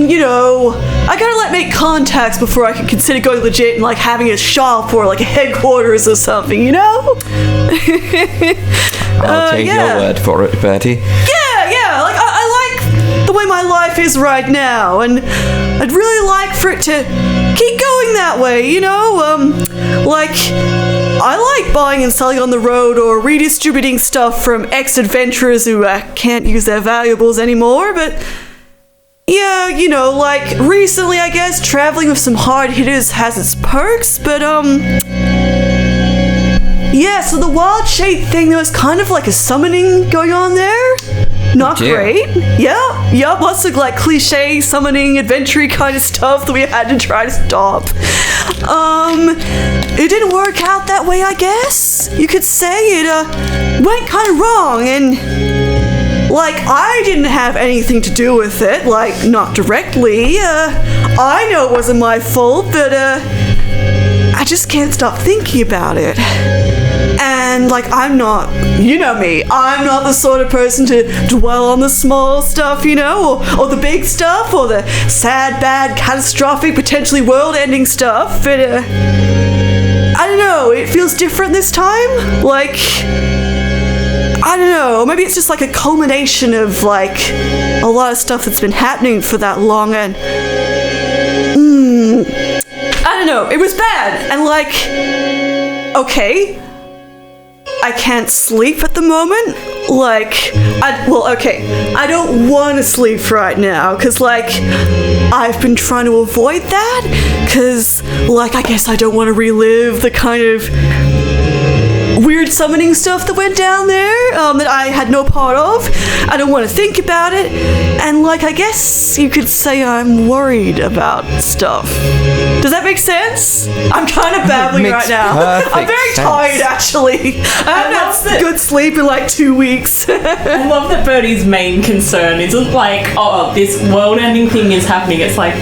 you know, I gotta, like, make contacts before I can consider going legit and, like, having a shop or, like, a headquarters or something, you know? I'll take your word for it, Bertie. Yeah, like, I like the way my life is right now, and I'd really like for it to keep going that way, you know? Like, I like buying and selling on the road or redistributing stuff from ex-adventurers who can't use their valuables anymore, but yeah, you know, like, recently, I guess, traveling with some hard hitters has its perks, but, yeah, so the wild shade thing, there was kind of like a summoning going on there. Not great. Yeah, lots of like cliche summoning, adventure kind of stuff that we had to try to stop. It didn't work out that way, I guess. You could say it went kind of wrong, and like I didn't have anything to do with it, like not directly. I know it wasn't my fault, but I just can't stop thinking about it. And like, I'm not, you know me, I'm not the sort of person to dwell on the small stuff, you know, or the big stuff, or the sad, bad, catastrophic, potentially world-ending stuff, but I don't know, it feels different this time. Like, I don't know, maybe it's just like a culmination of like a lot of stuff that's been happening for that long, and I don't know, it was bad, and like, okay, I can't sleep at the moment. Like, I don't want to sleep right now, because, like, I've been trying to avoid that, because, like, I guess I don't want to relive the kind of weird summoning stuff that went down there, that I had no part of. I don't want to think about it, and, like, I guess you could say I'm worried about stuff. Does that make sense? I'm kind of babbling right now. I'm very tired, actually. I haven't had good sleep in like 2 weeks. I love that Bertie's main concern isn't like, oh, this world-ending thing is happening. It's like,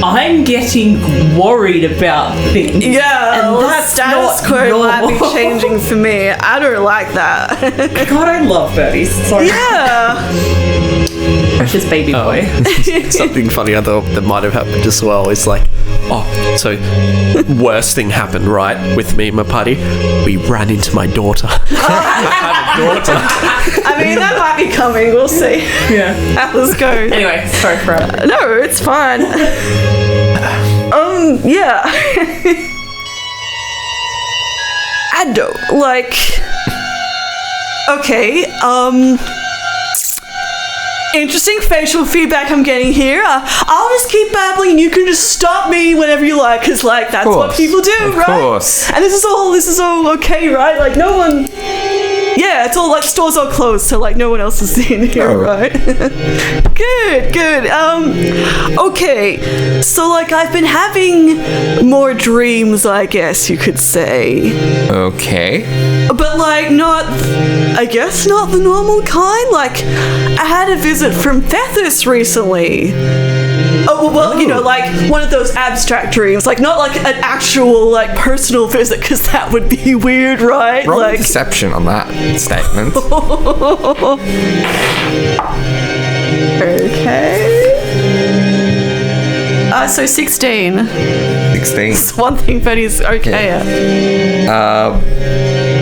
I'm getting worried about things. Yeah, and that's status quo might be changing for me. I don't like that. God, I love Bertie. Sorry. Yeah. Precious baby boy. Something funny I thought that might have happened as well is like, so worst thing happened, right, with me and my party. We ran into my daughter. I have a daughter. I mean, that might be coming. We'll see. Yeah. Let's go. Anyway, sorry for it. No, it's fine. Yeah. I don't, like, okay, interesting facial feedback I'm getting here. I'll just keep babbling and you can just stop me whenever you like, because, like, that's what people do, right? Of course. And this is all okay, right? Like, no one... Yeah, it's all, like, stores are closed, so, like, no one else is in here, right? Good. Okay. So, like, I've been having more dreams, I guess you could say. Okay. But, like, not the normal kind. Like, I had a visit from Thethys recently. Oh, well, you know, like, one of those abstract dreams. Like, not like an actual, like, personal visit, because that would be weird, right? Wrong like, deception on that statement. Okay. So 16. 16. It's one thing Bertie's okay at.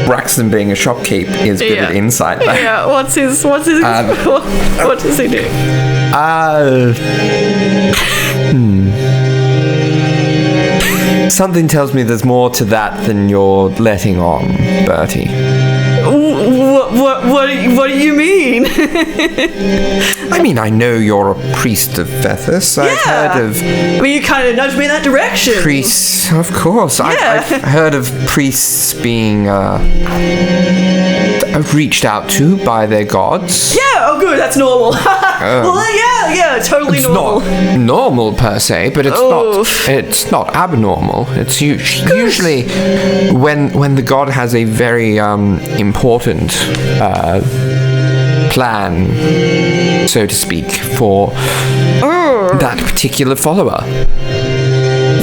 Braxton being a shopkeep is good at insight. Though. Yeah, what does he do? Something tells me there's more to that than you're letting on, Bertie. What do you mean? I mean, I know you're a priest of Thethys. I've heard of... I mean, you kind of nudged me in that direction. Priests, of course. Yeah. I've heard of priests being reached out to by their gods. Yeah, oh good, that's normal. Well, yeah, totally It's normal. not normal per se, but it's not abnormal. It's usually when the god has a very important plan, so to speak, for that particular follower.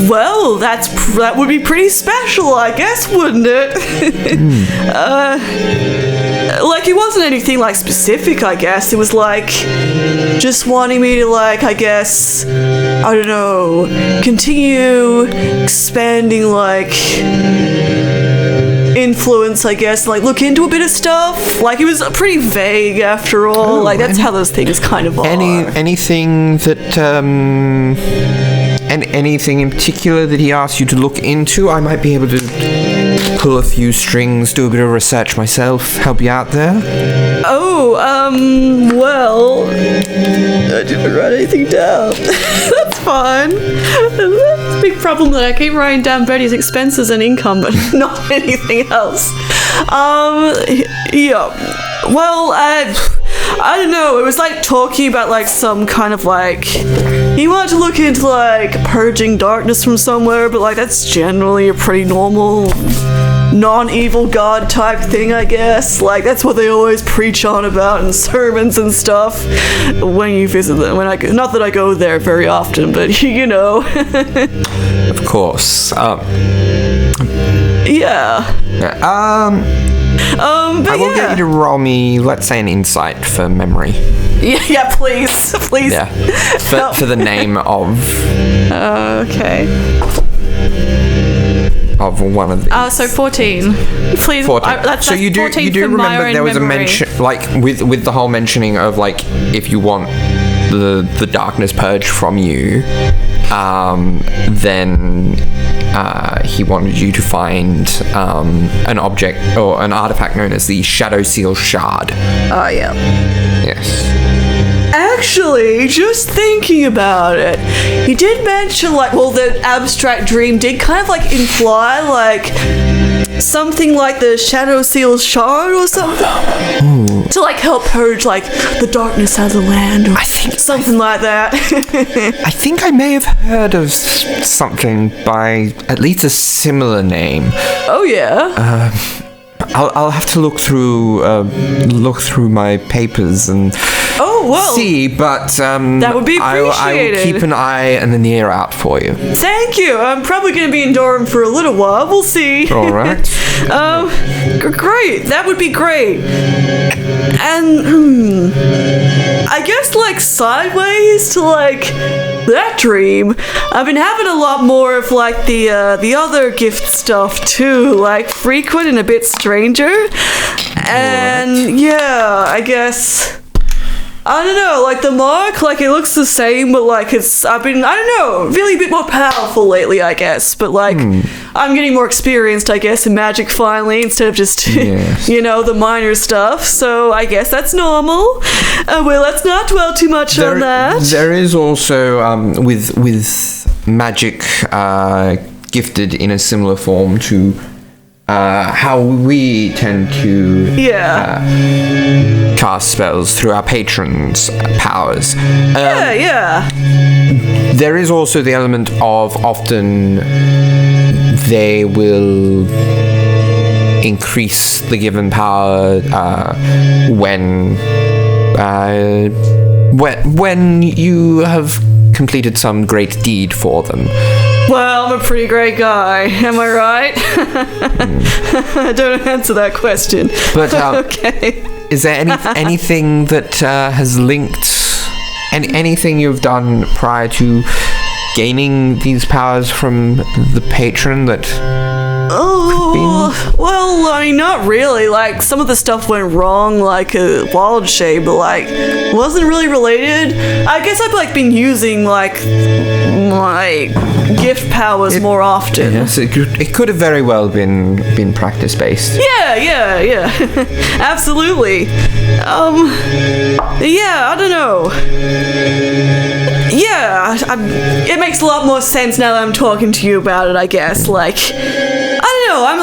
Well, that would be pretty special, I guess, wouldn't it? Like, it wasn't anything, like, specific, I guess. It was, like, just wanting me to, like, I guess, I don't know, continue expanding, like, influence, I guess, like look into a bit of stuff. Like it was pretty vague after all. Like that's how those things kind of are. Anything that anything in particular that he asked you to look into? I might be able to pull a few strings, do a bit of research myself, help you out there. Oh, well, I didn't write anything down. That's fine. That's a big problem that I keep writing down Bertie's expenses and income, but not anything else. Yeah. Well, I don't know. It was like talking about like some kind of like he wanted to look into like purging darkness from somewhere, but like that's generally a pretty normal non-evil god type thing, I guess. Like that's what they always preach on about in sermons and stuff when you visit them. Not that I go there very often, but you know. Of course. Yeah. But I will get you to roll me, let's say, an insight for memory. Yeah, please. Yeah. For the name of. Okay. Of one of these. So 14. Please. 14. That's so you do 14 remember from my there was own a memory. mention, like with the whole mentioning of like if you want the darkness purged from you, then he wanted you to find an object or an artifact known as the Shadow Seal Shard. Oh, yeah. Yes. Actually, just thinking about it, he did mention, like, well, the abstract dream did kind of, like, imply, like, something like the Shadow Seal Shard or something. Ooh. To, like, help purge, like, the darkness out of the land or something like that. I think I may have heard of something by at least a similar name. Oh, yeah? I'll have to look through my papers and see, but that would be I will appreciated. keep an eye and an ear out for you. Thank you. I'm probably going to be in Durham for a little while. We'll see. All right. Great. That would be great. And I guess like sideways to like that dream, I've been having a lot more of like the other gift stuff too, like frequent and a bit stranger. And yeah, I guess I don't know, like the mark, like it looks the same, but like I've been, I don't know, really a bit more powerful lately, I guess. But like I'm getting more experienced, I guess, in magic finally, instead of just, you know, the minor stuff. So I guess that's normal. Well, let's not dwell too much on that. There is also, with magic gifted in a similar form to how we tend to cast spells through our patrons' powers. There is also the element of often they will increase the given power when you have completed some great deed for them. Well, I'm a pretty great guy, am I right? Don't answer that question. But okay. Is there anything that has linked anything you've done prior to gaining these powers from the patron that? Oh, well, I mean, not really. Like, some of the stuff went wrong, like a wild shade, but like, wasn't really related. I guess I've like been using like my gift powers more often. Yes, it could have very well been practice based. Yeah. Absolutely. Yeah, I don't know. Yeah, it makes a lot more sense now that I'm talking to you about it, I guess. Like, I don't know, I'm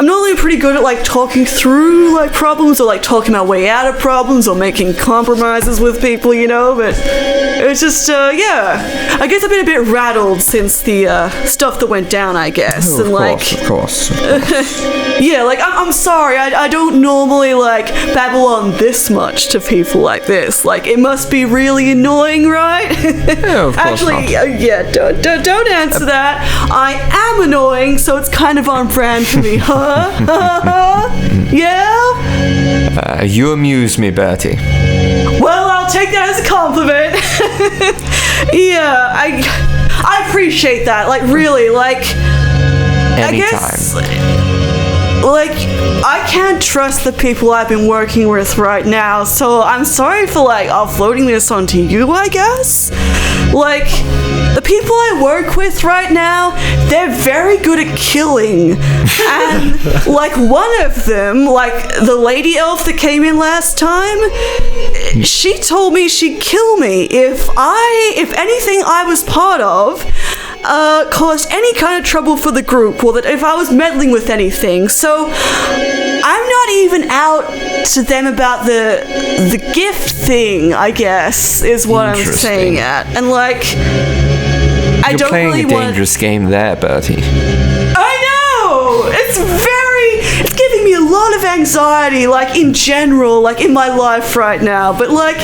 normally pretty good at like talking through like problems or like talking my way out of problems or making compromises with people, you know, but it's just, I guess I've been a bit rattled since the stuff that went down, I guess. Oh, of course. Yeah, like, I'm sorry, I don't normally, like, babble on this much to people like this. Like, it must be really annoying, right? Yeah, of course. Actually, don't answer that. I am annoying, so it's kind of on brand for me, huh? Yeah? You amuse me, Bertie. Well, I'll take that as a compliment. Yeah, I appreciate that. Like, really, like, Anytime. I guess... like, I can't trust the people I've been working with right now, so I'm sorry for, like, offloading this onto you, I guess. Like, the people I work with right now, they're very good at killing. And, like, one of them, like, the lady elf that came in last time, she told me she'd kill me if anything I was part of caused any kind of trouble for the group, or that if I was meddling with anything. So I'm not even out to them about the gift thing, I guess, is what I'm saying at. And like, I don't really want... You're playing a dangerous game there, Bertie. I know! It's giving me a lot of anxiety, like, in general, like, in my life right now. But, like,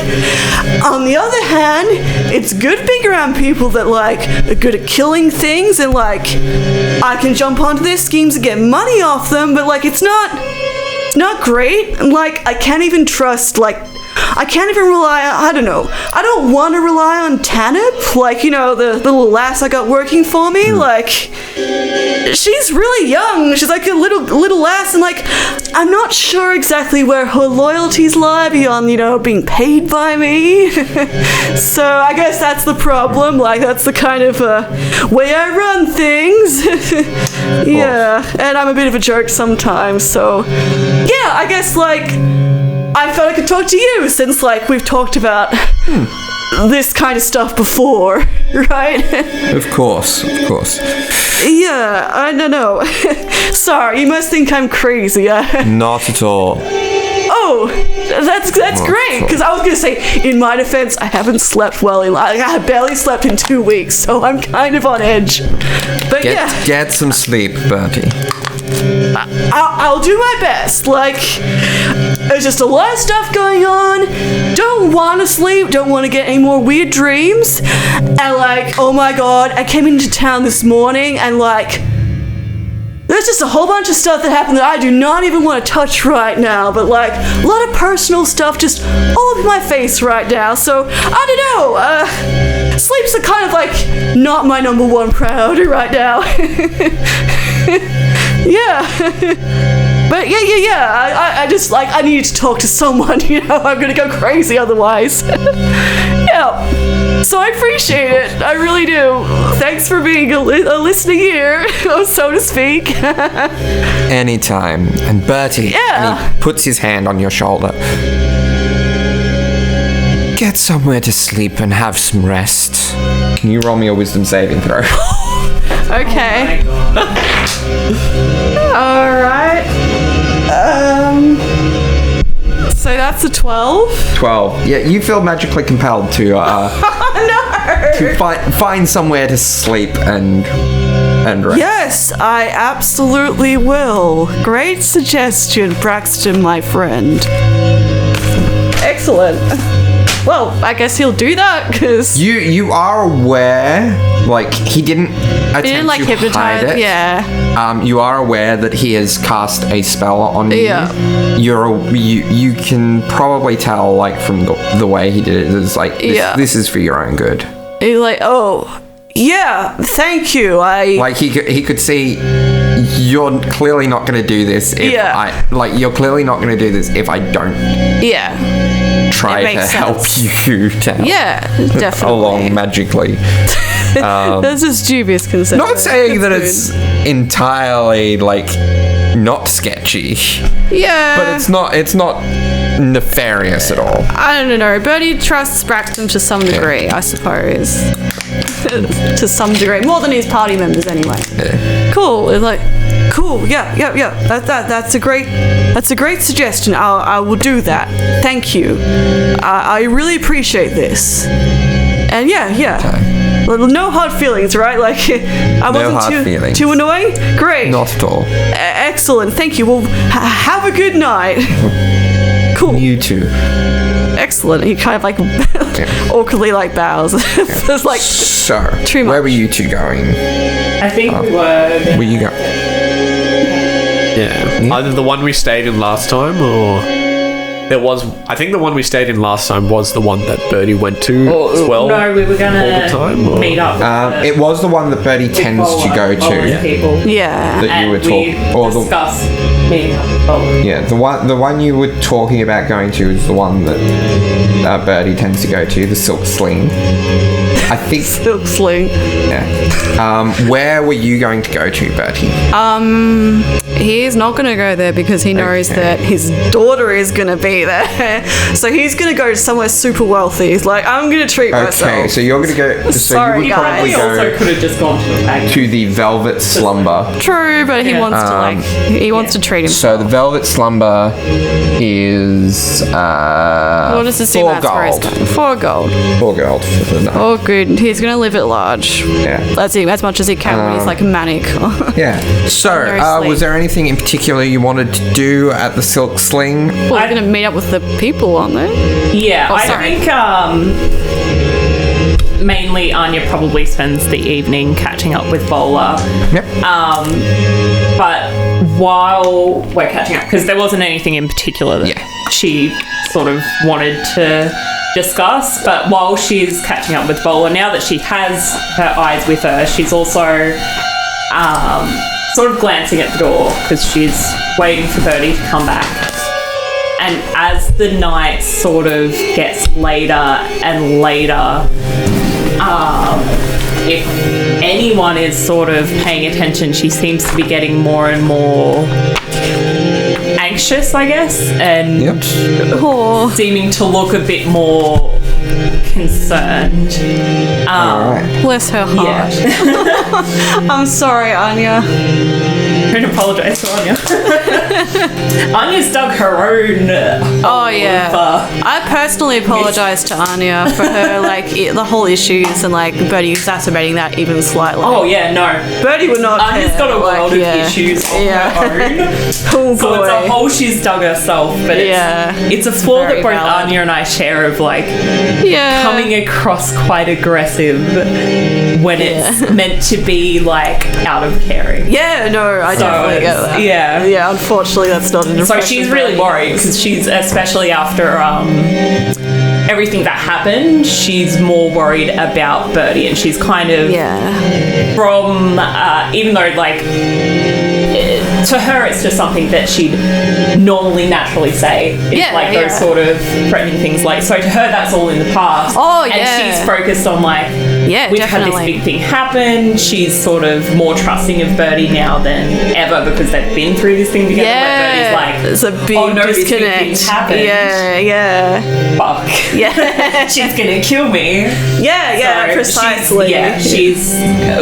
on the other hand, it's good being around people that, like, are good at killing things, and, like, I can jump onto their schemes and get money off them, but, like, it's not great. And, like, I can't even trust, like, I can't even rely on, I don't know, I don't want to rely on Tanip, like, you know, the little lass I got working for me, like, she's really young, she's like a little lass, and like, I'm not sure exactly where her loyalties lie beyond, you know, being paid by me. So I guess that's the problem, like, that's the kind of way I run things. Yeah, and I'm a bit of a jerk sometimes, so yeah, I guess, like, I felt I could talk to you since, like, we've talked about this kind of stuff before, right? Of course. Yeah, I don't know. Sorry, you must think I'm crazy. Not at all. Oh, that's great, because I was going to say, in my defense, I haven't slept well I barely slept in 2 weeks, so I'm kind of on edge. But Get some sleep, Bertie. I'll do my best. Like, there's just a lot of stuff going on. Don't want to sleep. Don't want to get any more weird dreams. And like, oh my god, I came into town this morning and like, there's just a whole bunch of stuff that happened that I do not even want to touch right now. But like, a lot of personal stuff just all over my face right now. So, I don't know. Sleep's a kind of like, not my number one priority right now. Yeah. But yeah. I just, like, I need to talk to someone, you know, I'm gonna go crazy otherwise. Yeah. So I appreciate it. I really do. Thanks for being a listening ear, so to speak. Anytime. And Bertie, and he puts his hand on your shoulder. Get somewhere to sleep and have some rest. Can you roll me a wisdom saving throw? Okay. Alright. So that's a 12? 12. Yeah, you feel magically compelled to to find somewhere to sleep and rest. Yes, I absolutely will. Great suggestion, Braxton, my friend. Excellent. Well, I guess he'll do that, because... You are aware, like, he didn't attempt to hypnotize hide it. Yeah. You are aware that he has cast a spell on you. Yeah. You can probably tell, like, from the way he did it, it's like, this is for your own good. He's like, oh, yeah, thank you, Like, he could see... You're clearly not going to do this if you're clearly not going to do this if I don't try to help you down. Yeah, definitely. Along magically. There's this dubious consent. Not saying that it's entirely, like, not sketchy. Yeah. But it's not nefarious at all. I don't know. Bertie trusts Braxton to some degree, I suppose. To some degree. More than his party members, anyway. Yeah. Cool. It's like, cool. Yeah. That's a great suggestion. I will do that. Thank you. I really appreciate this. And yeah. Okay. No hard feelings, right? Like, I wasn't too annoying? Great. Not at all. Excellent. Thank you. Well, have a good night. Cool. You too. Excellent. He kind of like awkwardly like bows. It's like too much. Where were you two going? I think we were. Where you go? Yeah. Either the one we stayed in last time or... I think the one we stayed in last time was the one that Bertie went to as well. No, we were going all the time, or- to meet up. It was the one that Bertie tends to go to. People. Yeah. That you were talking. Discussed meeting up with Bola. Yeah, the one you were talking about going to is the one that Bertie tends to go to, the Silk Sling. I think. Silk Sling. Yeah. Where were you going to go to, Bertie? He's not going to go there because he knows that his daughter is going to be there. So he's going to go somewhere super wealthy. He's like, I'm going to treat myself. Okay, so you're going to go. So Sorry, you would guys. probably We also go could have just gone to the bank. to the Velvet Slumber. True, but he wants to he wants to treat himself. So the Velvet Slumber is What does this do? 4 gold. 4 gold. 4 gold for the night. Oh, good. He's going to live at large. Yeah. That's it, as much as he can when he's like manic. Yeah. So, Very was sleep. there anything in particular you wanted to do at the Silk Sling? Well, we're going to meet up with the people, aren't they? Yeah, I sorry. think mainly Anya probably spends the evening catching up with Bola. Yep. But while we're catching up, because there wasn't anything in particular that she sort of wanted to discuss, but while she's catching up with Bola, now that she has her eyes with her, she's also sort of glancing at the door because she's waiting for Bertie to come back. And as the night sort of gets later and later, if anyone is sort of paying attention, she seems to be getting more and more anxious, I guess, and Oh. seeming to look a bit more concerned. Alright. Bless her heart. Yeah. I'm sorry, Anya. I'm going to apologise to Anya. Anya's dug her own Oh, yeah. hole I personally apologise to Anya for her, like, the whole issues and, like, Bertie exacerbating that even slightly. Oh, yeah, no. Bertie would not Anya's care. got a world of yeah. issues of Yeah. her own. Oh, So boy. it's a hole she's dug herself, but it's a flaw very that both valid. Anya and I share of, like, Yeah. coming across quite aggressive when it's meant to be, like, out of caring. Yeah, no, I definitely get that. Yeah. Yeah, unfortunately, that's not an So impression she's really Bertie worried has. because she's, especially after everything that happened, she's more worried about Bertie, and she's kind of from, even though, like, to her it's just something that she'd normally naturally say. It's like those sort of threatening things. Like, so to her that's all in the past. Oh, and yeah. she's focused on, like, we've had this big thing happen. She's sort of more trusting of Bertie now than ever because they've been through this thing together. Where Bertie's like, it's a big oh no, this big disconnect. thing happened. Yeah. Fuck. Yeah. She's gonna kill me. Yeah, So precisely. She's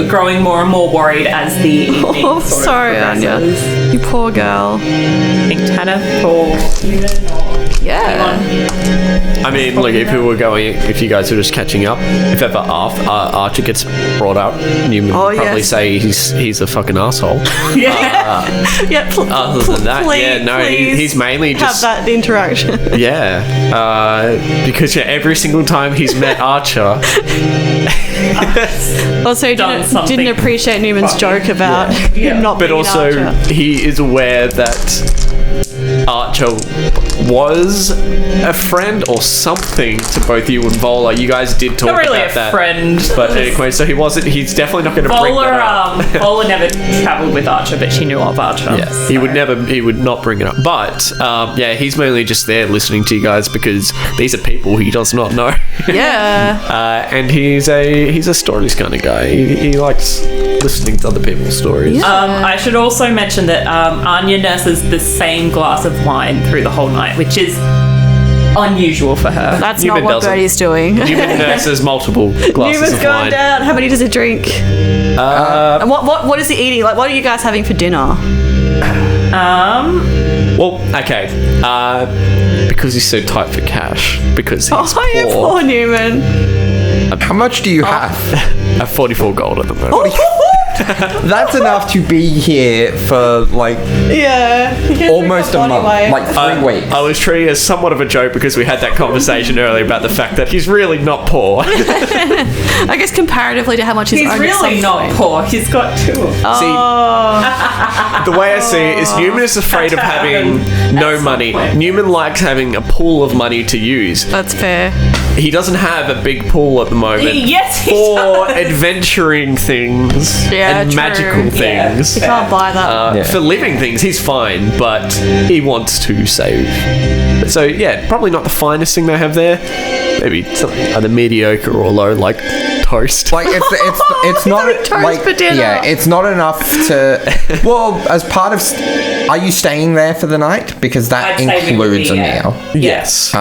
growing more and more worried as the evening Oh, sort sorry, of Anya. progresses. You poor girl. I think Tanner for Neumann or Yeah. I mean, look, if you guys were just catching up, if ever Archer gets brought up, Neumann would probably say he's a fucking asshole. Yeah. Other than that, he's mainly just have that interaction. because every single time he's met Archer, Also, didn't appreciate Newman's joke about him not but being also Archer. he is aware that Archer was a friend or something to both you and Vola. You guys did talk not really about a that. friend. But anyway, so he's definitely not going to bring that up. Vola never travelled with Archer, but she knew of Archer. Yeah, so. he would not bring it up. But he's mainly just there listening to you guys because these are people he does not know. Yeah. And he's a stories kind of guy. He likes listening to other people's stories. I should also mention that Anya nurses the same glass of wine through the whole night, which is unusual for her. That's Newman not what doesn't. Bertie's doing. Newman nurses multiple glasses Newman's of going wine. down. How many does he drink? And what is he eating? Like, what are you guys having for dinner? Well, okay. Because he's so tight for cash. Because he's Poor Newman. How much do you have? I have 44 gold at the moment. That's enough to be here for like almost a month, like 3 weeks. I was treating it as somewhat of a joke because we had that conversation earlier about the fact that he's really not poor. I guess comparatively to how much he's really not poor. He's got 2 of them. See, the way I see it is Newman is afraid of having no money. Newman likes having a pool of money to use. That's fair. He doesn't have a big pool at the moment Yes, he for adventuring things and true. magical things. You can't buy that. For living things, he's fine, but he wants to save. So yeah, probably not the finest thing they have there. Maybe something either mediocre or low, like toast. Like it's not like for dinner. yeah, it's not enough to. Well, as part of, are you staying there for the night? Because that I'd say we would includes be, a yeah. meal. Yes.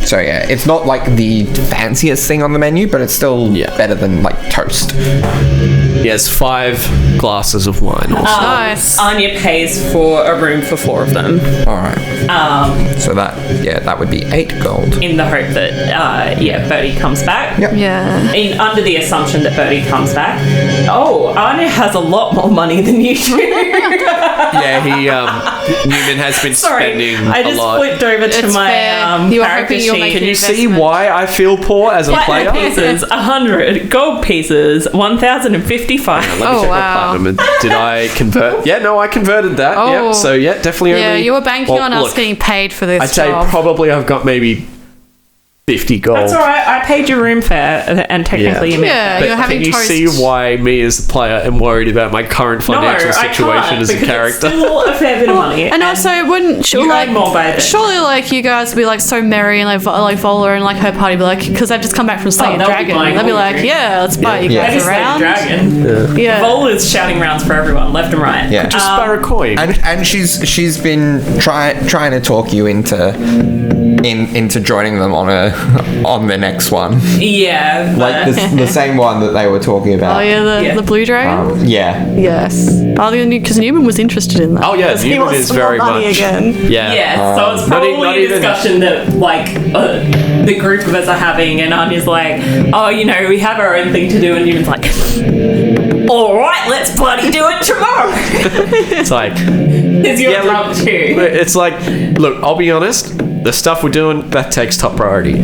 So yeah, it's not like the fanciest thing on the menu, but it's still better than like toast. He has 5 glasses of wine also. Nice. Anya pays for a room for 4 of them. All right. So that would be 8 gold. In the hope that Bertie comes back. Yep. Yeah. Under the assumption that Bertie comes back. Oh, Anya has a lot more money than you do. Yeah, Newman has been spending I a just lot. flipped over to It's my fair. You were character hoping you'll sheet. make Can an you see investment. why I feel poor as a player? Platinum pieces, 100. Gold pieces, 1,055. Let me Oh, check wow. my platinum. Did I convert? Yeah, no, I converted that. Oh. Yep. So yeah, definitely Yeah, only. you were banking on us look, getting paid for this I'd say job. probably I've got maybe 50 gold. That's all right. I paid your room fare, and technically you Yeah, But you're having can you toast. see why me as the player am worried about my current financial situation as a character? It's still a fair bit of money. And also, wouldn't you earn more by then. surely like you guys would be like so merry and like Vola and like her party be like, because they've just come back from slaying a they'll be dragon. buying They'll be all your like, drinks. yeah, let's buy you Yeah. I guys just around. dragon. Yeah. Vola's shouting rounds for everyone, left and right. Yeah. Just spare a coin. And she's been trying to talk you into joining them on the next one, Yeah, like the same one that they were talking about. Oh yeah, the blue dragon. Yeah. Yes. Oh, because Newman was interested in that. Oh, yeah, 'Cause he Newman wants is some more very money much. again. Yeah. Yeah, so it's not probably a even- discussion that like the group of us are having, and Anya's like, oh, we have our own thing to do, and Newman's like, all right, let's bloody do it tomorrow. It's like, Is your yeah, job look, too? it's like, look, I'll be honest, the stuff we're doing, that takes top priority.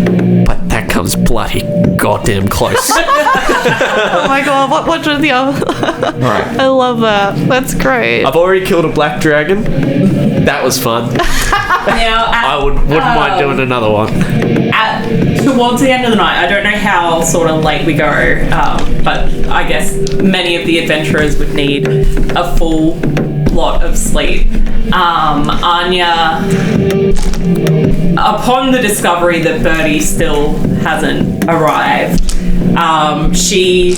But that comes bloody goddamn close. Oh my god, what are the other? All right. I love that. That's great. I've already killed a black dragon. That was fun. Now, I wouldn't mind doing another one. towards the end of the night, I don't know how sort of late we go, but I guess many of the adventurers would need a full lot of sleep. Anya, upon the discovery that Bertie still hasn't arrived, she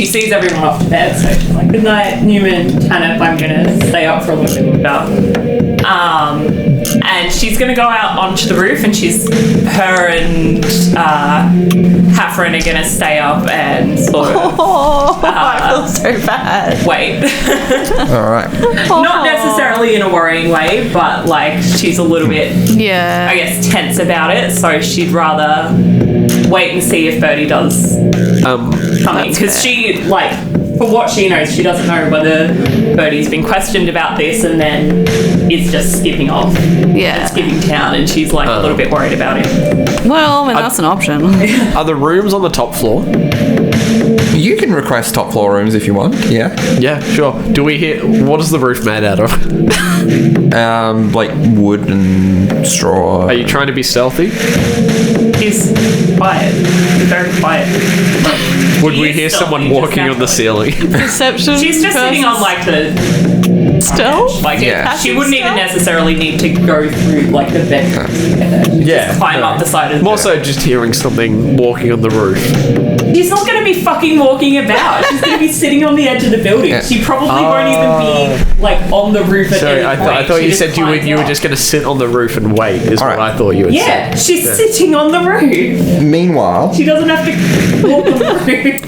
sees everyone off to bed, so she's like, good night, Newman, Tanip, I'm gonna stay up for a little bit longer. And she's gonna go out onto the roof, and her and Hafren are gonna stay up and sort of I feel so bad. wait. All right. Not necessarily in a worrying way, but like she's a little bit, Yeah. I guess, tense about it, so she'd rather wait and see if Bertie does come in, because she, like, for what she knows, she doesn't know whether Bertie's been questioned about this and then is just skipping off Yeah. and skipping town, and she's like a little bit worried about him. Well, I mean, that's an option. Are the rooms on the top floor? You can request top floor rooms if you want. Yeah. Yeah, sure. Do we hear... What is the roof made out of? Like wood and straw. Are you trying to be stealthy? He's quiet. He's very quiet. Would He we is hear stealthy, someone just walking on the naturally. ceiling? Perception. She's just sitting on like the stealth. like Yeah. she wouldn't even necessarily need to go through like the bedroom to get there. She'd just climb up the side of the More so just hearing something walking on the roof. She's not going to be fucking walking about. She's going to be sitting on the edge of the building. Yeah. She probably won't even be like on the roof at Sorry, any I point. thought She you just said you climbs were up. just going to sit on the roof and wait, is All what right. I thought you would say. Yeah, she's sitting on the roof. through. Meanwhile, She doesn't have to walk them through.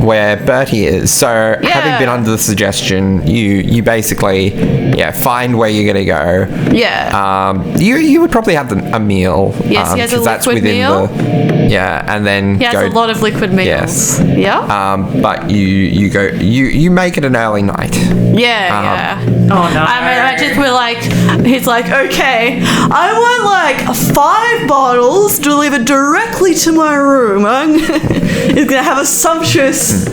where Bertie is. So, having been under the suggestion, you basically, find where you're gonna go. Yeah. You would probably have a meal. Yes, he has a 'cause that's liquid within meal. and then He has go. a lot of liquid meals. Yes. Yeah. But you make it an early night. Yeah. Oh no. I just we're like, he's like, okay, I want like 5 bottles delivered directly to my room. He's gonna have a sumptuous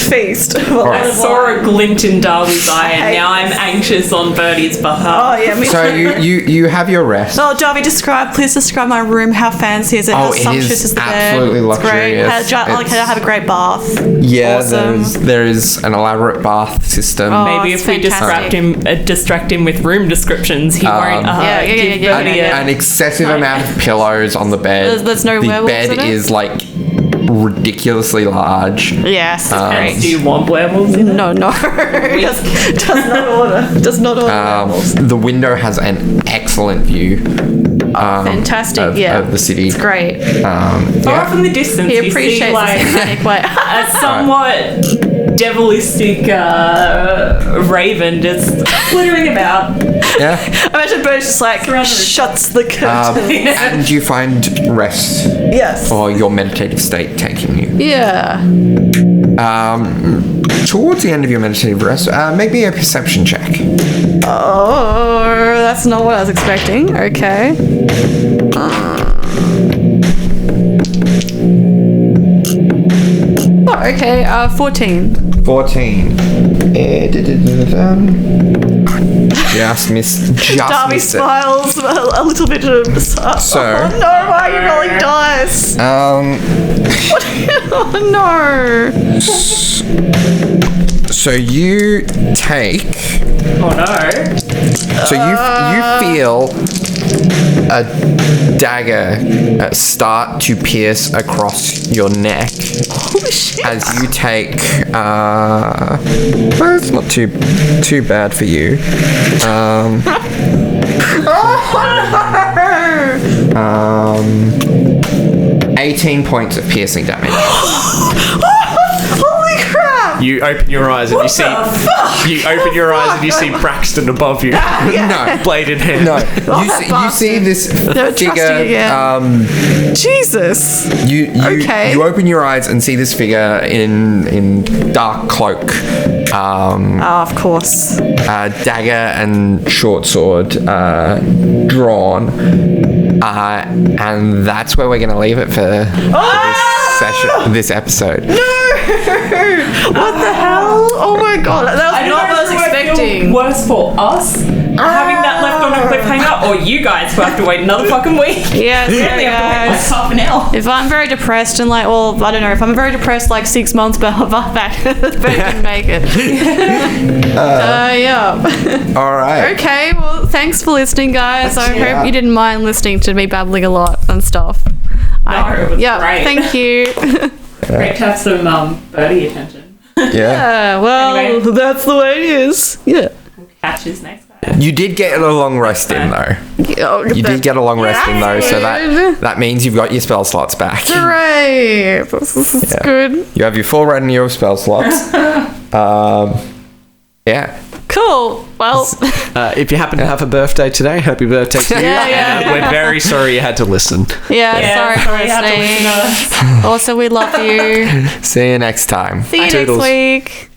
feast. I saw a glint in Darby's eye, and now I'm anxious on Bertie's behalf. Oh yeah, me So too. you have your rest. Oh, Darby, please describe my room. How fancy is it? How Oh, it sumptuous is is the absolutely bed? It's great. luxurious. Can I have a great bath? Yeah, Awesome. there is an elaborate bath system. Oh, Maybe it's if we fantastic. distract him with room descriptions, he won't give Bertie An excessive amount of pillows on the bed. There's no the werewolves bed in it? is like ridiculously large. Yes. And do you want werewolves in it? No. Does not order werewolves. The window has an excellent view. Fantastic. Of the city. It's great. Far from the distance, He you see appreciates like the cinematic way. a somewhat devilistic raven just flittering about. Yeah. Imagine Bert's just like shuts the curtain. And you find rest Yes. or your meditative state taking you. Yeah. Towards the end of your meditative rest, make me a perception check. Oh, that's not what I was expecting. Okay. Oh, okay. 14. 14. Just missed. Darby Missed it. smiles a little bit. So- oh no, why are you rolling dice? Oh no. So you take. Oh no. So you feel a dagger start to pierce across your neck. Holy shit. As you take, well, it's not too bad for you. 18 points of piercing damage. Holy crap. You open your eyes and you see. You open your eyes and you see Braxton above you. No, Blade in hand. no. You see this They're trusting figure. again. Jesus. Okay. You open your eyes and see this figure in dark cloak, Oh, of course. dagger and short sword drawn, and that's where we're gonna leave it for this session, this episode. What the hell? Oh my god, that was not what I was expecting. Worse for us having that left on a cliffhanger, or you guys who have to wait another fucking week. Yeah, We only have to wait like guys. half an hour. If I'm very depressed and like, well, I don't know, if I'm very depressed like 6 months back, but can make it. Yeah. All right. Okay, well, thanks for listening, guys. I Yeah. hope you didn't mind listening to me babbling a lot and stuff. it was great. Thank you. Great to have some Bertie attention. Yeah. Well, Anyway. that's the way it is. Yeah. Catch his next guy. You did get a long rest in though. You did get a long rest in though, so that means you've got your spell slots back. Hooray! This is good. You have your full rendition of spell slots. Yeah. Cool. Well, If you happen to have a birthday today, happy birthday to you. Yeah. We're very sorry you had to listen. sorry for you have to listen to listening. us. Also, we love you. See you next time. See you Toodles. next week.